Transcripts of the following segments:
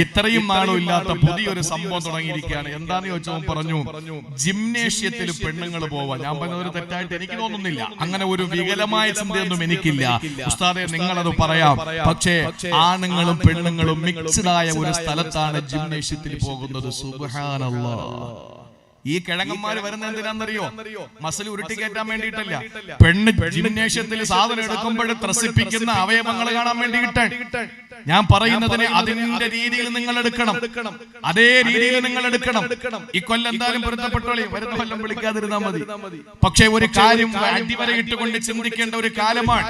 ഇത്രയും നാളും ഇല്ലാത്ത പുതിയൊരു സംഭവം തുടങ്ങിയിരിക്കുകയാണ്. എന്താന്ന് ചോദിച്ചവൻ പറഞ്ഞു, ജിംനേഷ്യത്തിൽ പെണ്ണുങ്ങൾ പോവാ. ഞാൻ പറഞ്ഞതൊരു തെറ്റായിട്ട് എനിക്ക് തോന്നുന്നില്ല. അങ്ങനെ ഒരു വികലമായ ചിന്തയൊന്നും എനിക്കില്ല. ഉസ്താദെ, നിങ്ങളത് പറയാം. പക്ഷേ ആണുങ്ങളും പെണ്ണുങ്ങളും മിക്സ്ഡ് ആയ ഒരു സ്ഥലത്താണ് ജിംനേഷ്യത്തിൽ പോകുന്നത്. സുബ്ഹാനല്ലാഹ്. ഈ കിഴങ്ങന്മാര് വരുന്ന എന്തിനാണെന്നറിയോ? മസിൽ ഉരുട്ടിക്കയറ്റാൻ വേണ്ടിയിട്ടല്ല. പെണ്ണ് ജിംനേഷ്യത്തിൽ സാധനം എടുക്കുമ്പോൾ ത്രസിപ്പിക്കുന്ന അവയവങ്ങൾ കാണാൻ വേണ്ടിയിട്ട്. ഞാൻ പറയുന്നതിന് അതിന്റെ രീതിയിൽ നിങ്ങൾ എടുക്കണം, അതേ രീതിയിൽ നിങ്ങൾ എടുക്കണം. ഈ കൊല്ലം എന്തായാലും പൊരുത്തപ്പെട്ടോളി, വരുന്ന കൊല്ലം വിളിക്കാതിരുന്നാൽ മതി. പക്ഷെ ഒരു കാര്യം അടിവരയിട്ടുകൊണ്ട് ചിന്തിക്കേണ്ട ഒരു കാലമാണ്.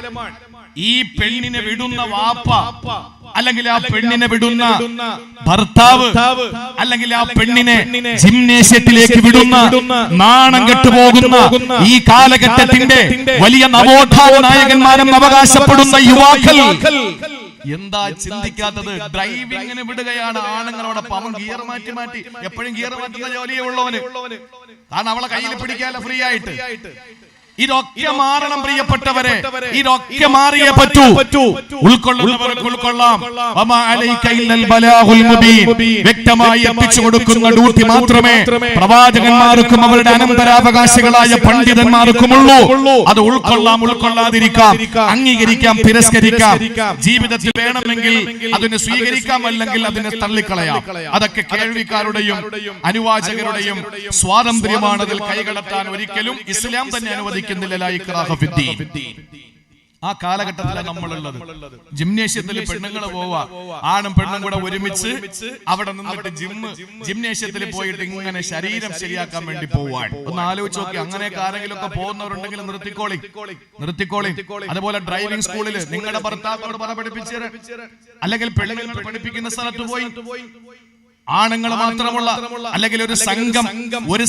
ഈ പെണ്ണിനെ വിടുന്ന വാപ്പ, അല്ലെങ്കിൽ ആ പെണ്ണിനെ വിടുന്ന ഭർത്താവ്, അല്ലെങ്കിൽ ആ പെണ്ണിനെ ജിംനേഷ്യത്തിലേക്ക് വിടുന്ന നാണം കെട്ടുപോകുന്ന ഈ കാലഘട്ടത്തിന്റെ വലിയ നവോത്ഥാന നായകന്മാരും അവകാശപ്പെടുന്ന യുവാക്കൾ എന്താ ചിന്തിക്കാത്തത്? ഡ്രൈവിങ്ങിന് വിടുകയാണ് ആണുങ്ങളോടൊപ്പം. അവൻ ഗിയർ മാറ്റി മാറ്റി എപ്പോഴും ഗിയർ മാറ്റുന്ന ജോലിയേ ഉള്ളവന്. കാരണം അവളെ കയ്യിൽ പിടിക്കാല്ല ഫ്രീ ആയിട്ട്. ഇതൊക്കെ മാറണം പ്രിയപ്പെട്ടവരെ, ഇതൊക്കെ മാറിയേ പറ്റൂ. ഉൾക്കൊള്ളുന്നവർക്ക് ഉൾക്കൊള്ളാം. വ്യക്തമായി എത്തിച്ചു കൊടുക്കുന്ന ഡ്യൂട്ടി മാത്രമേ പ്രവാചകന്മാർക്കും അവരുടെ അനന്തരാവകാശികളായ പണ്ഡിതന്മാർക്കുമുള്ളൂ. അത് ഉൾക്കൊള്ളാം, ഉൾക്കൊള്ളാതിരിക്കാം, അംഗീകരിക്കാം, തിരസ്കരിക്കാം. ജീവിതത്തിൽ വേണമെങ്കിൽ അതിനെ സ്വീകരിക്കാം, അല്ലെങ്കിൽ അതിനെ തള്ളിക്കളയാം. അതൊക്കെ കേൾവിക്കാരുടെയും അനുവാചകരുടെയും സ്വാതന്ത്ര്യമാണ്. അതിൽ കൈകടത്താൻ ഒരിക്കലും ഇസ്ലാം തന്നെ അനുവദിക്കും. ആ കാലഘട്ടത്തിലാണ് നമ്മളുള്ളത്. ജിംനേഷ്യത്തിൽ പെണ്ണുങ്ങൾ പോവാ, ആണും പെണ്ണും കൂടെ ഒരുമിച്ച് അവിടെ നിന്നിട്ട് ജിംനേഷ്യത്തിൽ പോയിട്ട് ഇങ്ങനെ ശരീരം ശരിയാക്കാൻ വേണ്ടി പോവാൻ. ഒന്ന് ആലോചിച്ച് നോക്കി. അങ്ങനെയൊക്കെ ആരെങ്കിലും ഒക്കെ പോകുന്നവരുണ്ടെങ്കിൽ നിർത്തിക്കോളി. അതുപോലെ ഡ്രൈവിംഗ് സ്കൂളിൽ നിങ്ങളുടെ ഭർത്താവിനോട് പഠിപ്പിച്ചു, അല്ലെങ്കിൽ പെണ്ണുങ്ങൾ പഠിപ്പിക്കുന്ന സ്ഥലത്ത് പോയി ആണുങ്ങൾ മാത്രമുള്ള, അല്ലെങ്കിൽ ഒരു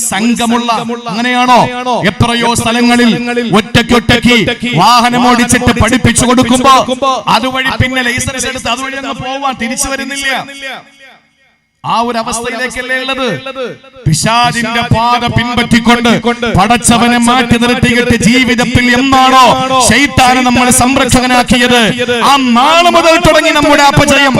സംഘമുള്ള, അങ്ങനെയാണോ? എത്രയോ സ്ഥലങ്ങളിൽ ഒറ്റയ്ക്ക് വാഹനം ഓടിച്ചിട്ട് പഠിപ്പിച്ചു കൊടുക്കുമ്പോ അതുവഴി പിന്നെ ലൈസൻസ് എടുത്ത് അതുവഴി അങ്ങ് പോവാൻ, തിരിച്ചു വരുന്നില്ല. ആ ഒരു അവസ്ഥയിലേക്കല്ലേ ഉള്ളത്? പിശാചിന്റെ പാത പിൻപറ്റിക്കൊണ്ട് പടച്ചവനെ മാറ്റി നിർത്തിയിട്ട് ജീവിതത്തിൽ എന്നാണോ ശൈത്താനെ നമ്മൾ സംരക്ഷകനാക്കിയത്, ആ നാള് മുതൽ തുടങ്ങി നമ്മുടെ അപജയം,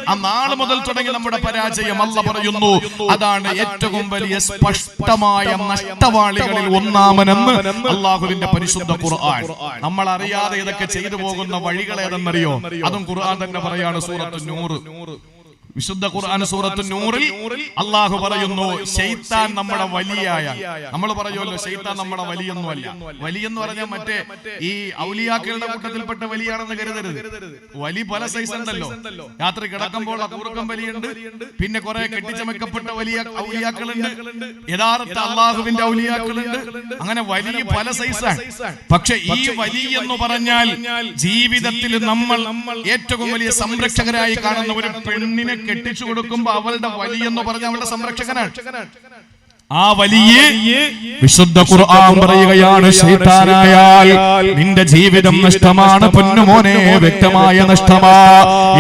ആ നാള് മുതൽ തുടങ്ങി നമ്മുടെ പരാജയം. അല്ലാഹു പറയുന്നു, അതാണ് ഏറ്റവും വലിയ സ്പഷ്ടമായ നഷ്ടവാളികളിൽ ഒന്നാമനെന്ന് അല്ലാഹുവിന്റെ പരിശുദ്ധ ഖുർആൻ. നമ്മൾ അറിയാതെ ഇതൊക്കെ ചെയ്തു പോകുന്ന വഴികൾ ഏതെന്നറിയോ? അതും ഖുർആൻ തന്നെ പറയാണ്. സൂറത്തുൻ നൂർ, വിശുദ്ധ ഖുർആൻ സൂറത്തുൻ നൂറിൽ അല്ലാഹു പറയുന്നു, ശൈത്താൻ നമ്മുടെ വലിയായ, നമ്മൾ പറയുമല്ലോ ശൈത്താൻ നമ്മുടെ വലിയൊന്നുമല്ല. വലിയെന്ന് പറഞ്ഞാൽ മറ്റേ ഈ ഔലിയാക്കളുടെ കൂട്ടത്തിൽപ്പെട്ട വലിയാണെന്ന് കരുതരുത്. വലി പല സൈസ് ഉണ്ടല്ലോ. രാത്രി കിടക്കുമ്പോൾ കൂർക്കം വലിയുണ്ട്, പിന്നെ കുറെ കെട്ടിച്ചമക്കപ്പെട്ട വലിയ ഔലിയാക്കളുണ്ട്, യഥാർത്ഥ അല്ലാഹുവിന്റെ ഔലിയാക്കളുണ്ട്. അങ്ങനെ വലിയ പല സൈസാണ്. പക്ഷെ ഈ വലി എന്ന് പറഞ്ഞാൽ ജീവിതത്തിൽ നമ്മൾ ഏറ്റവും വലിയ സംരക്ഷകരായി കാണുന്ന ഒരു പെണ്ണിനെ കെട്ടിച്ചു കൊടുക്കുമ്പോ അവളുടെ വലിയെന്ന് പറഞ്ഞ അവളുടെ സംരക്ഷകനാണ്. ആ വലിയ വിശുദ്ധ ഖുർആൻ പറയുകയാണ്, ശൈത്താനായാൽ നിന്റെ ജീവിതം നഷ്ടമാണ് പൊന്നുമോനെ, വ്യക്തമായ നഷ്ടമാ.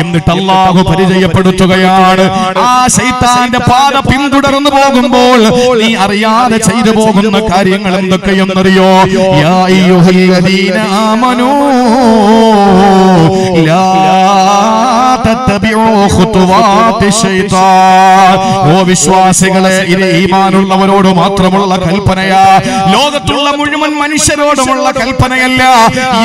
എന്നിട്ട് അല്ലാഹു പരിചയപ്പെടുത്തുകയാണ്, ആ ശൈത്താന്റെ പാത പിന്തുടർന്നു പോകുമ്പോൾ നീ അറിയാതെ ചെയ്തു പോകുന്ന കാര്യങ്ങൾ എന്തൊക്കെയെന്നറിയോ? യാ അയ്യുഹല്ലദീന ആമനൂ ലാ തത്തബിഉ ഖുതുവാതി ശൈത്താൻ. ഓ വിശ്വാസികളെ, ഇത് ഈമാനുള്ളവരോട് മാത്രമുള്ള കൽപ്പനയാ, ലോകത്തുള്ള മുഴുവൻ മനുഷ്യരോടുമുള്ള കൽപ്പനയല്ല.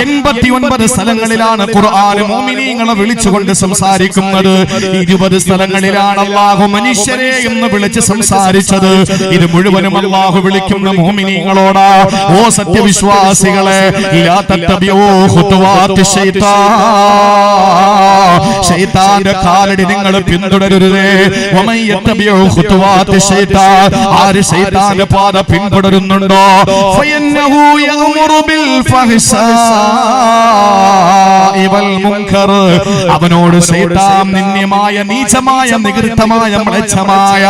89 സ്ഥലങ്ങളിലാണ് ഖുർആൻ മുഅ്മിനീങ്ങളെ വിളിച്ചുകൊണ്ട് സംസാരിക്കുന്നത്. 20 സ്ഥലങ്ങളിലാണ് അല്ലാഹു മനുഷ്യരെ എന്ന് വിളിച്ച് സംസാരിച്ചത്. ഇത് മുഴുവനും അല്ലാഹു വിളിക്കുന്ന മുഅ്മിനീങ്ങളോടാ. ഓ സത്യവിശ്വാസികളെ, ലാ തത്തബിഉ ഖുതുവാതി ശൈത്താൻ, ശൈത്താന്റെ കാലടി നിങ്ങൾ പിന്തുടരരുതേ. വമൻ യത്തബിഉ ഖുതുവാതി ശൈത്താൻ, ആര് ശൈത്താന്റെ പാത പിന്തുടരുന്നുണ്ടോ, ഫയന്നഹു യഅ്മുറു ബിൽ ഫഹ്ശാഇ വൽ മുൻകർ, അവനോട് ശൈത്താൻ നിന്ദ്യമായ, നീചമായ, നികൃഷ്ടമായ, മ്ലേച്ഛമായ,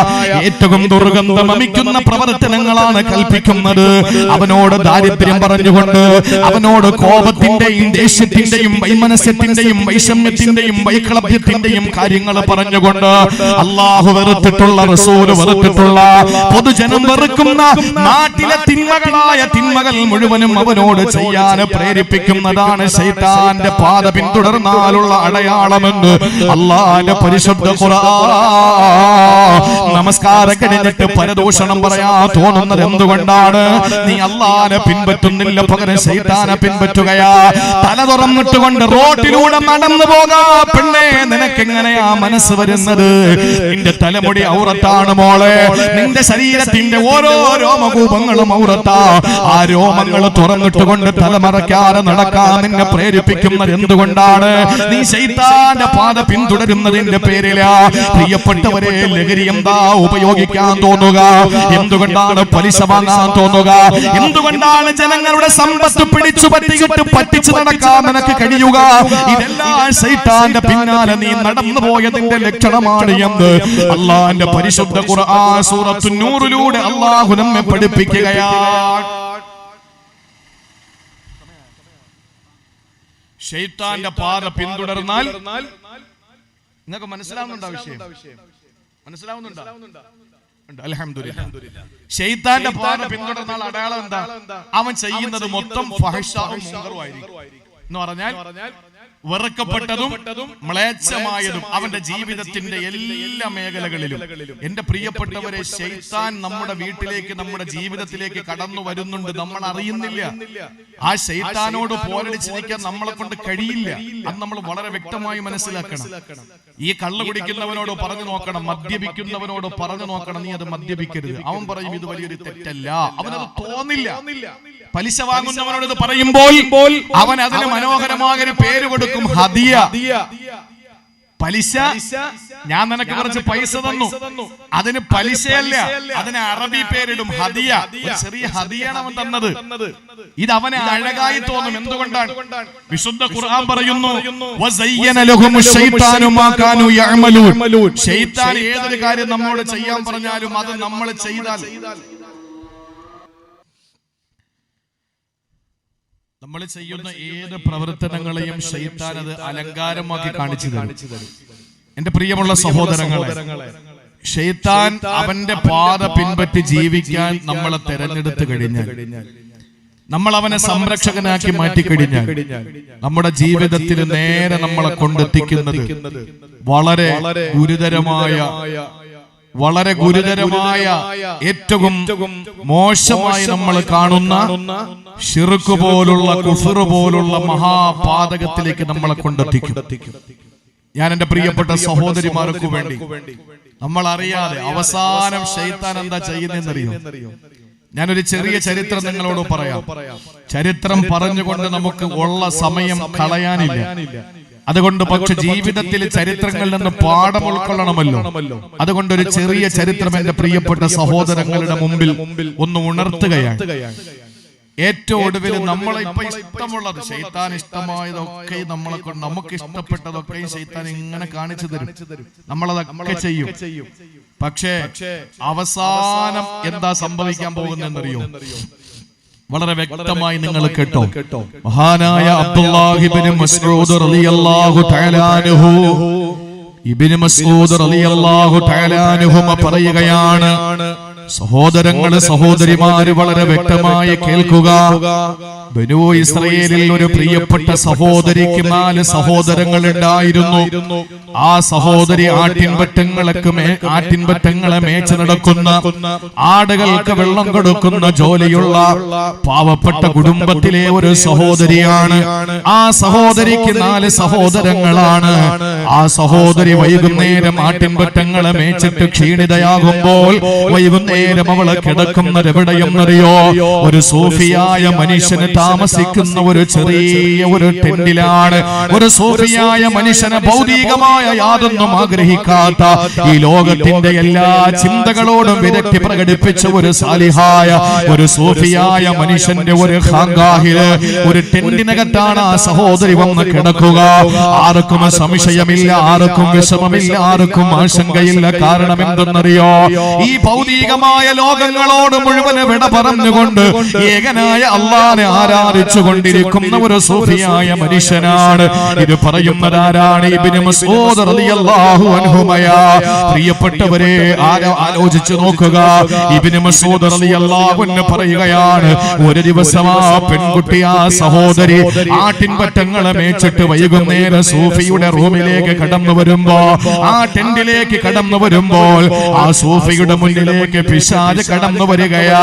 ഏറ്റവും ദുർഗന്ധം വമിക്കുന്ന പ്രവർത്തനങ്ങളാണ് കൽപ്പിക്കുന്നത്. അവനോട് ദാരിദ്ര്യം പറഞ്ഞുകൊണ്ട്, അവനോട് കോപത്തിന്റെയും ദേഷ്യത്തിന്റെയും വൈമനസ്യത്തിന്റെയും വൈഷമ്യത്തിന്റെയും വൈക്ലഭ്യ വൈക്ലഭ്യത്തിന്റെയും കാര്യങ്ങൾ പറഞ്ഞുകൊണ്ട് അള്ളാഹു വെറുത്തിട്ടുള്ള, റസൂൽ വെറുത്തിട്ടുള്ള, പൊതുജനം വെറുക്കുന്ന നാട്ടിലെ തിന്മകളായ തിന്മകൾ മുഴുവനും അവനോട് ചെയ്യാൻ പ്രേരിപ്പിക്കുന്നതാണ് ശൈത്താന്റെ പാത പിന്തുടർന്നാലുള്ള അടയാളമെന്ന് അള്ളാന്റെ പരിശുദ്ധ ഖുർആൻ. നമസ്കാരം കഴിഞ്ഞിട്ട് പരദൂഷണം പറയാ തോന്നുന്നത് എന്തുകൊണ്ടാണ്? നീ അള്ളാനെ പിൻപറ്റുന്നില്ല, പകരം ശൈത്താനെ പിൻപറ്റുകയാ. തല തുറന്നിട്ടുകൊണ്ട് റോട്ടിലൂടെ നടന്നു പോകാ പെണ്ണേ, നിനക്കെങ്ങനെയാ മനസ്സ് വരുന്നത്? നിന്റെ തലമുടി ഔറത്താണ് മോളെ, നിന്റെ ശരീരത്തിന്റെ ഓരോ രോമകൂപങ്ങളും ഔറത്താ. ആ രോമങ്ങൾ തുറന്നിട്ടുകൊണ്ട് തലമറയ്ക്കാതെ നടക്കാൻ നിന്നെ പ്രേരിപ്പിക്കുന്നത് എന്തുകൊണ്ടാണ്? നീ ശൈത്താന്റെ പാത പിന്തുടരുന്നതിന്റെ പേരിലാ. പ്രിയപ്പെട്ടവരെ, ലഹരി എന്താ ഉപയോഗിക്കാൻ തോന്നുക? എന്തുകൊണ്ടാണ് പലിശ വാങ്ങാൻ തോന്നുക? എന്തുകൊണ്ടാണ് ജനങ്ങളുടെ സമ്പത്ത് പിടിച്ചു പറ്റിയിട്ട് പറ്റിച്ചു നടക്കാൻ നിനക്ക് കഴിയുക? ഇതെല്ലാം ശൈത്താന്റെ പിന്നാലെ നീ നടന്നു പോയതിന്റെ ലക്ഷണമാണ് എന്ന് അള്ളാന്റെ പരിശുദ്ധ ഖുർആൻ സൂറത്തു നൂറിലൂടെ അള്ളാഹു നമ്മെ പഠിപ്പിക്കുകയാണ്. ശൈത്താന്റെ പാത പിന്തുടർന്നാൽ നിങ്ങൾക്ക് മനസ്സിലാവുന്നുണ്ടോ? വിഷയം മനസ്സിലാവുന്നുണ്ടോ? അൽഹംദുലില്ലാഹ്. ശൈത്താന്റെ പാത പിന്തുടർന്നാൽ അടയാളം എന്താ? അവൻ ചെയ്യുന്നത് മൊത്തം ഫഹ്ശാഉം മുൻകറും ആയിരിക്കും. എന്ന് പറഞ്ഞാൽ വെറുക്കപ്പെട്ടതും മ്ലേച്ഛമായതും അവന്റെ ജീവിതത്തിന്റെ എല്ലാ മേഖലകളിലും. എന്റെ പ്രിയപ്പെട്ടവരെ, ശൈത്താൻ നമ്മുടെ വീട്ടിലേക്ക്, നമ്മുടെ ജീവിതത്തിലേക്ക് കടന്നു വരുന്നുണ്ട്, നമ്മൾ അറിയുന്നില്ല. ആ ശൈത്താനോട് പോരടിച്ചിരിക്കാൻ നമ്മളെ കൊണ്ട് കഴിയില്ല. അത് നമ്മൾ വളരെ വ്യക്തമായി മനസ്സിലാക്കണം. ഈ കള്ള് കുടിക്കുന്നവനോട് പറഞ്ഞു നോക്കണം, മദ്യപിക്കുന്നവനോട് പറഞ്ഞു നോക്കണം, നീ അത് മദ്യപിക്കരുത്. അവൻ പറയും ഇത് വലിയൊരു തെറ്റല്ല, അവനത് തോന്നില്ല. പലിശ വാങ്ങുന്നവനോട് ഇത് പറയുമ്പോൾ അവൻ അതിന് മനോഹരമായ ഒരു പേര് കൊടുക്കും, ഹദിയ. പലിശ, ഞാൻ നിനക്ക് കുറച്ച് പൈസ തന്നു, അതിന് പലിശയല്ല, അതിന് അറബി പേരിടും ഹദിയ. ഒരു ചെറിയ ഹദിയാണ് അവൻ തന്നത്. ഇത് അവനെ അഴകായി തോന്നും. എന്തുകൊണ്ടാണ്? വിശുദ്ധ ഖുർആൻ പറയുന്നു, വസയ്യന ലഹും ശൈത്താനു മാ കാനൂ യഅമലൂൻ. ശൈത്താൻ ഏതൊരു കാര്യം നമ്മോട് ചെയ്യാൻ പറഞ്ഞാലും അത് നമ്മൾ ചെയ്താൽ, നമ്മൾ ചെയ്യുന്ന ഏത് പ്രവർത്തനങ്ങളെയും ശൈത്താൻ അത് അലങ്കാരമാക്കി കാണിച്ചു തരും. എന്റെ പ്രിയമുള്ള സഹോദരങ്ങളെ, ശൈത്താൻ അവന്റെ പാത പിൻപറ്റി ജീവിക്കാൻ നമ്മളെ തെരഞ്ഞെടുത്തു കഴിഞ്ഞാൽ, നമ്മൾ അവനെ സംരക്ഷകനാക്കി മാറ്റിക്കഴിഞ്ഞാൽ, നമ്മുടെ ജീവിതത്തിൽ നേരെ നമ്മളെ കൊണ്ടെത്തിക്കുന്നത് വളരെ ഗുരുതരമായ ഏറ്റവും മോശമായി നമ്മൾ കാണുന്ന ശിർക്ക് പോലുള്ള, കുഫർ പോലുള്ള മഹാപാതകത്തിലേക്ക് നമ്മളെ കൊണ്ടെത്തിക്കും. ഞാൻ എന്റെ പ്രിയപ്പെട്ട സഹോദരിമാർക്ക് വേണ്ടി, നമ്മൾ അറിയാതെ അവസാനം ശൈത്താൻ എന്താ ചെയ്യുന്നതെന്നറിയോ? ഞാനൊരു ചെറിയ ചരിത്രം നിങ്ങളോട് പറയാം. ചരിത്രം പറഞ്ഞുകൊണ്ട് നമുക്ക് ഉള്ള സമയം കളയാനില്ല. അതുകൊണ്ട് പക്ഷെ ജീവിതത്തിൽ ചരിത്രങ്ങളിൽ നിന്ന് പാഠം ഉൾക്കൊള്ളണമല്ലോ. അതുകൊണ്ട് ഒരു ചെറിയ ചരിത്രം എന്റെ പ്രിയപ്പെട്ട സഹോദരങ്ങളുടെ മുമ്പിൽ ഒന്ന് ഉണർത്തുകയാണ്. ഏറ്റവും ഒടുവിൽ നമ്മളെ ഇപ്പൊ ഇഷ്ടമുള്ളത്, ശൈത്താൻ ഇഷ്ടമായതൊക്കെ നമ്മളെ കൊണ്ട്, നമുക്ക് ഇഷ്ടപ്പെട്ടതൊക്കെയും ശൈത്താൻ ഇങ്ങനെ കാണിച്ചു തരും, നമ്മളതൊക്കെ ചെയ്യും. പക്ഷേ അവസാനം എന്താ സംഭവിക്കാൻ പോകുന്നതെന്നറിയോ? വളരെ വ്യക്തമായി നിങ്ങൾ കേട്ടോ. മഹാനായ അബ്ദുല്ലാഹി ഇബ്നു മസ്ഊദ് റളിയല്ലാഹു തആല അൻഹു, ഇബ്നു മസ്ഊദ് റളിയല്ലാഹു തആല അൻഹു പറയുകയാണ്, സഹോദരങ്ങള്, സഹോദരിമാര് വളരെ വ്യക്തമായി കേൾക്കുക. ബനൂ ഇസ്രായേലിൽ ഒരു പ്രിയപ്പെട്ട സഹോദരിക്ക് 4 സഹോദരങ്ങൾ ഉണ്ടായിരുന്നു. ആ സഹോദരി ആട്ടിൻപറ്റങ്ങളെ മേച്ചു നടക്കുന്ന, ആടുകൾക്ക് വെള്ളം കൊടുക്കുന്ന ജോലിയുള്ള പാവപ്പെട്ട കുടുംബത്തിലെ ഒരു സഹോദരിയാണ്. ആ സഹോദരിക്ക് 4 സഹോദരങ്ങളാണ്. ആ സഹോദരി വൈകുന്നേരം ആട്ടിൻപറ്റങ്ങളെ മേച്ചിട്ട് ക്ഷീണിതയാകുമ്പോൾ വൈകുന്നേരം അവള് കിടക്കുന്നത് എവിടെയെന്നറിയോ? ഒരു സൂഫിയായ മനുഷ്യന് താമസിക്കുന്ന ഒരു ചെറിയ ഒരു ടെന്റിലാണ്. ഒരു സൂഫിയായ മനുഷ്യന് ഭൗതികമായ യാതൊന്നും ആഗ്രഹിക്കാത്ത, ഈ ലോകത്തിന്റെ എല്ലാ ചിന്തകളോടും വിരക്തി പ്രകടിപ്പിച്ച ഒരു സാലിഹായ, ഒരു സൂഫിയായ മനുഷ്യന്റെ ഒരു ഖാൻഗാഹില്, ഒരു ടെന്റിനകത്താണ് ആ സഹോദരി വന്ന് കിടക്കുക. ആർക്കും സംശയമില്ല, ആർക്കും വിഷമമില്ല, ആർക്കും ആശങ്കയില്ല. കാരണം എന്തെന്നറിയോ? ഈ ഭൗതികമായ ഭൗതികമായ ലോകങ്ങളോട് മുഴുവൻ വിട പറഞ്ഞുകൊണ്ട് ഏകനായ അള്ളാനെ ആരാധിച്ചു കൊണ്ടിരിക്കുന്ന ഒരു സൂഫിയായ മനുഷ്യനാണ്. ഇത് പറയുന്നതാരാണ്? ഇബ്നു മസ്ഊദ് റളിയല്ലാഹു അൻഹുമയാ. പ്രിയപ്പെട്ടവരെ, ആലോചിച്ചു നോക്കുക. ഇബ്നു മസ്ഊദ് റളിയല്ലാഹു അൻഹു പറയുകയാണ്, ഒരു ദിവസം ആ പെൺകുട്ടി, ആ സഹോദരി ആട്ടിൻപറ്റങ്ങളെ മേച്ചിട്ട് വൈകുന്നേരം സൂഫിയുടെ റൂമിലേക്ക് കടന്നു വരുമ്പോ, ആ ടെന്റിലേക്ക് കടന്നു വരുമ്പോൾ ആ സൂഫിയുടെ മുന്നിലേക്ക് പിശാച് കടന്നു വരികയാ.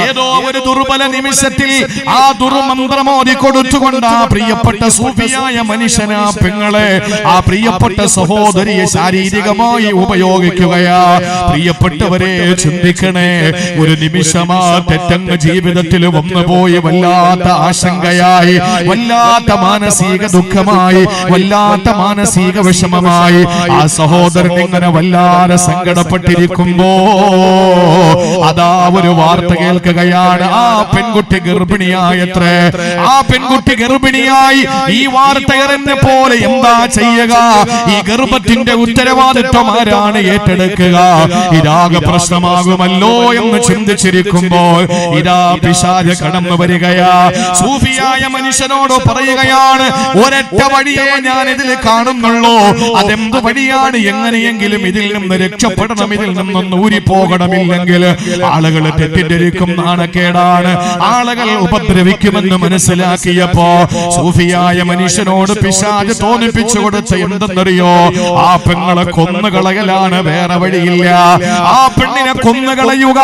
ഏതോ ഒരു ദുർബല നിമിഷത്തിൽ ആ ദുർമന്ത്രമോദി കൊടുത്തുകൊണ്ട് ആ പ്രിയപ്പെട്ട സൂഫിയായ മനുഷ്യനാ പെങ്ങളെ, ആ പ്രിയപ്പെട്ട സഹോദരിയെ ശാരീരികമായി ഉപയോഗിക്കുകയാ. പ്രിയപ്പെട്ടവരെ, ചിന്തിക്കണേ. ഒരു നിമിഷം ആ തെറ്റങ്ങ് ജീവിതത്തിൽ വന്നുപോയി വല്ലാത്ത ആശങ്കയായി, വല്ലാത്ത മാനസിക ദുഃഖമായി, വല്ലാത്ത മാനസിക വിഷമമായി ആ സഹോദരൻ ഇങ്ങനെ വല്ലാതെ സങ്കടപ്പെട്ടിരിക്കുമ്പോ അതാ ഒരു വാർത്ത കേൾക്കുകയാണ്. ആ പെൺകുട്ടി ഗർഭിണിയായത്രേ. ആ പെൺകുട്ടി ഗർഭിണിയായി. ഈ വാർത്ത എറിഞ്ഞ പോലെ എന്താ ചെയ്യുക? ഈ ഗർഭത്തിന്റെ ഉത്തരവാദിത്വം ആരാണ് ഏറ്റെടുക്കുക? ഇതാകെ പ്രശ്നമാകുമല്ലോ എന്ന് ചിന്തിച്ചിരിക്കുമ്പോൾ ഇതാ പിശാച് കടന്നു വരികയാ. സൂഫിയായ മനുഷ്യനോട് പറയുകയാണ്, ഒരൊറ്റ വഴിയെ ഞാൻ ഇതിൽ കാണുന്നുള്ളൂ. അതെന്ത് വഴിയാണ്? എങ്ങനെയെങ്കിലും ഇതിൽ നിന്ന് രക്ഷപ്പെടണം, ഇതിൽ നിന്നൊന്ന് ഊരിപ്പോകണമില്ലെങ്കിൽ ആളുകൾ തെറ്റിദ്ധരിക്കും, നാണക്കേടാണ്, ആളുകൾ ഉപദ്രവിക്കുമെന്ന് മനസ്സിലാക്കിയപ്പോ സൂഫിയായ മനുഷ്യനോട് പിശാച് തോന്നിപ്പിച്ചു കൊടുത്ത എന്തെന്നറിയോ? ആ പെങ്ങളെ കൊന്നുകളയലാണ്, വേറെ വഴിയില്ല. ആ പെണ്ണിനെ കൊന്നുകളയുക.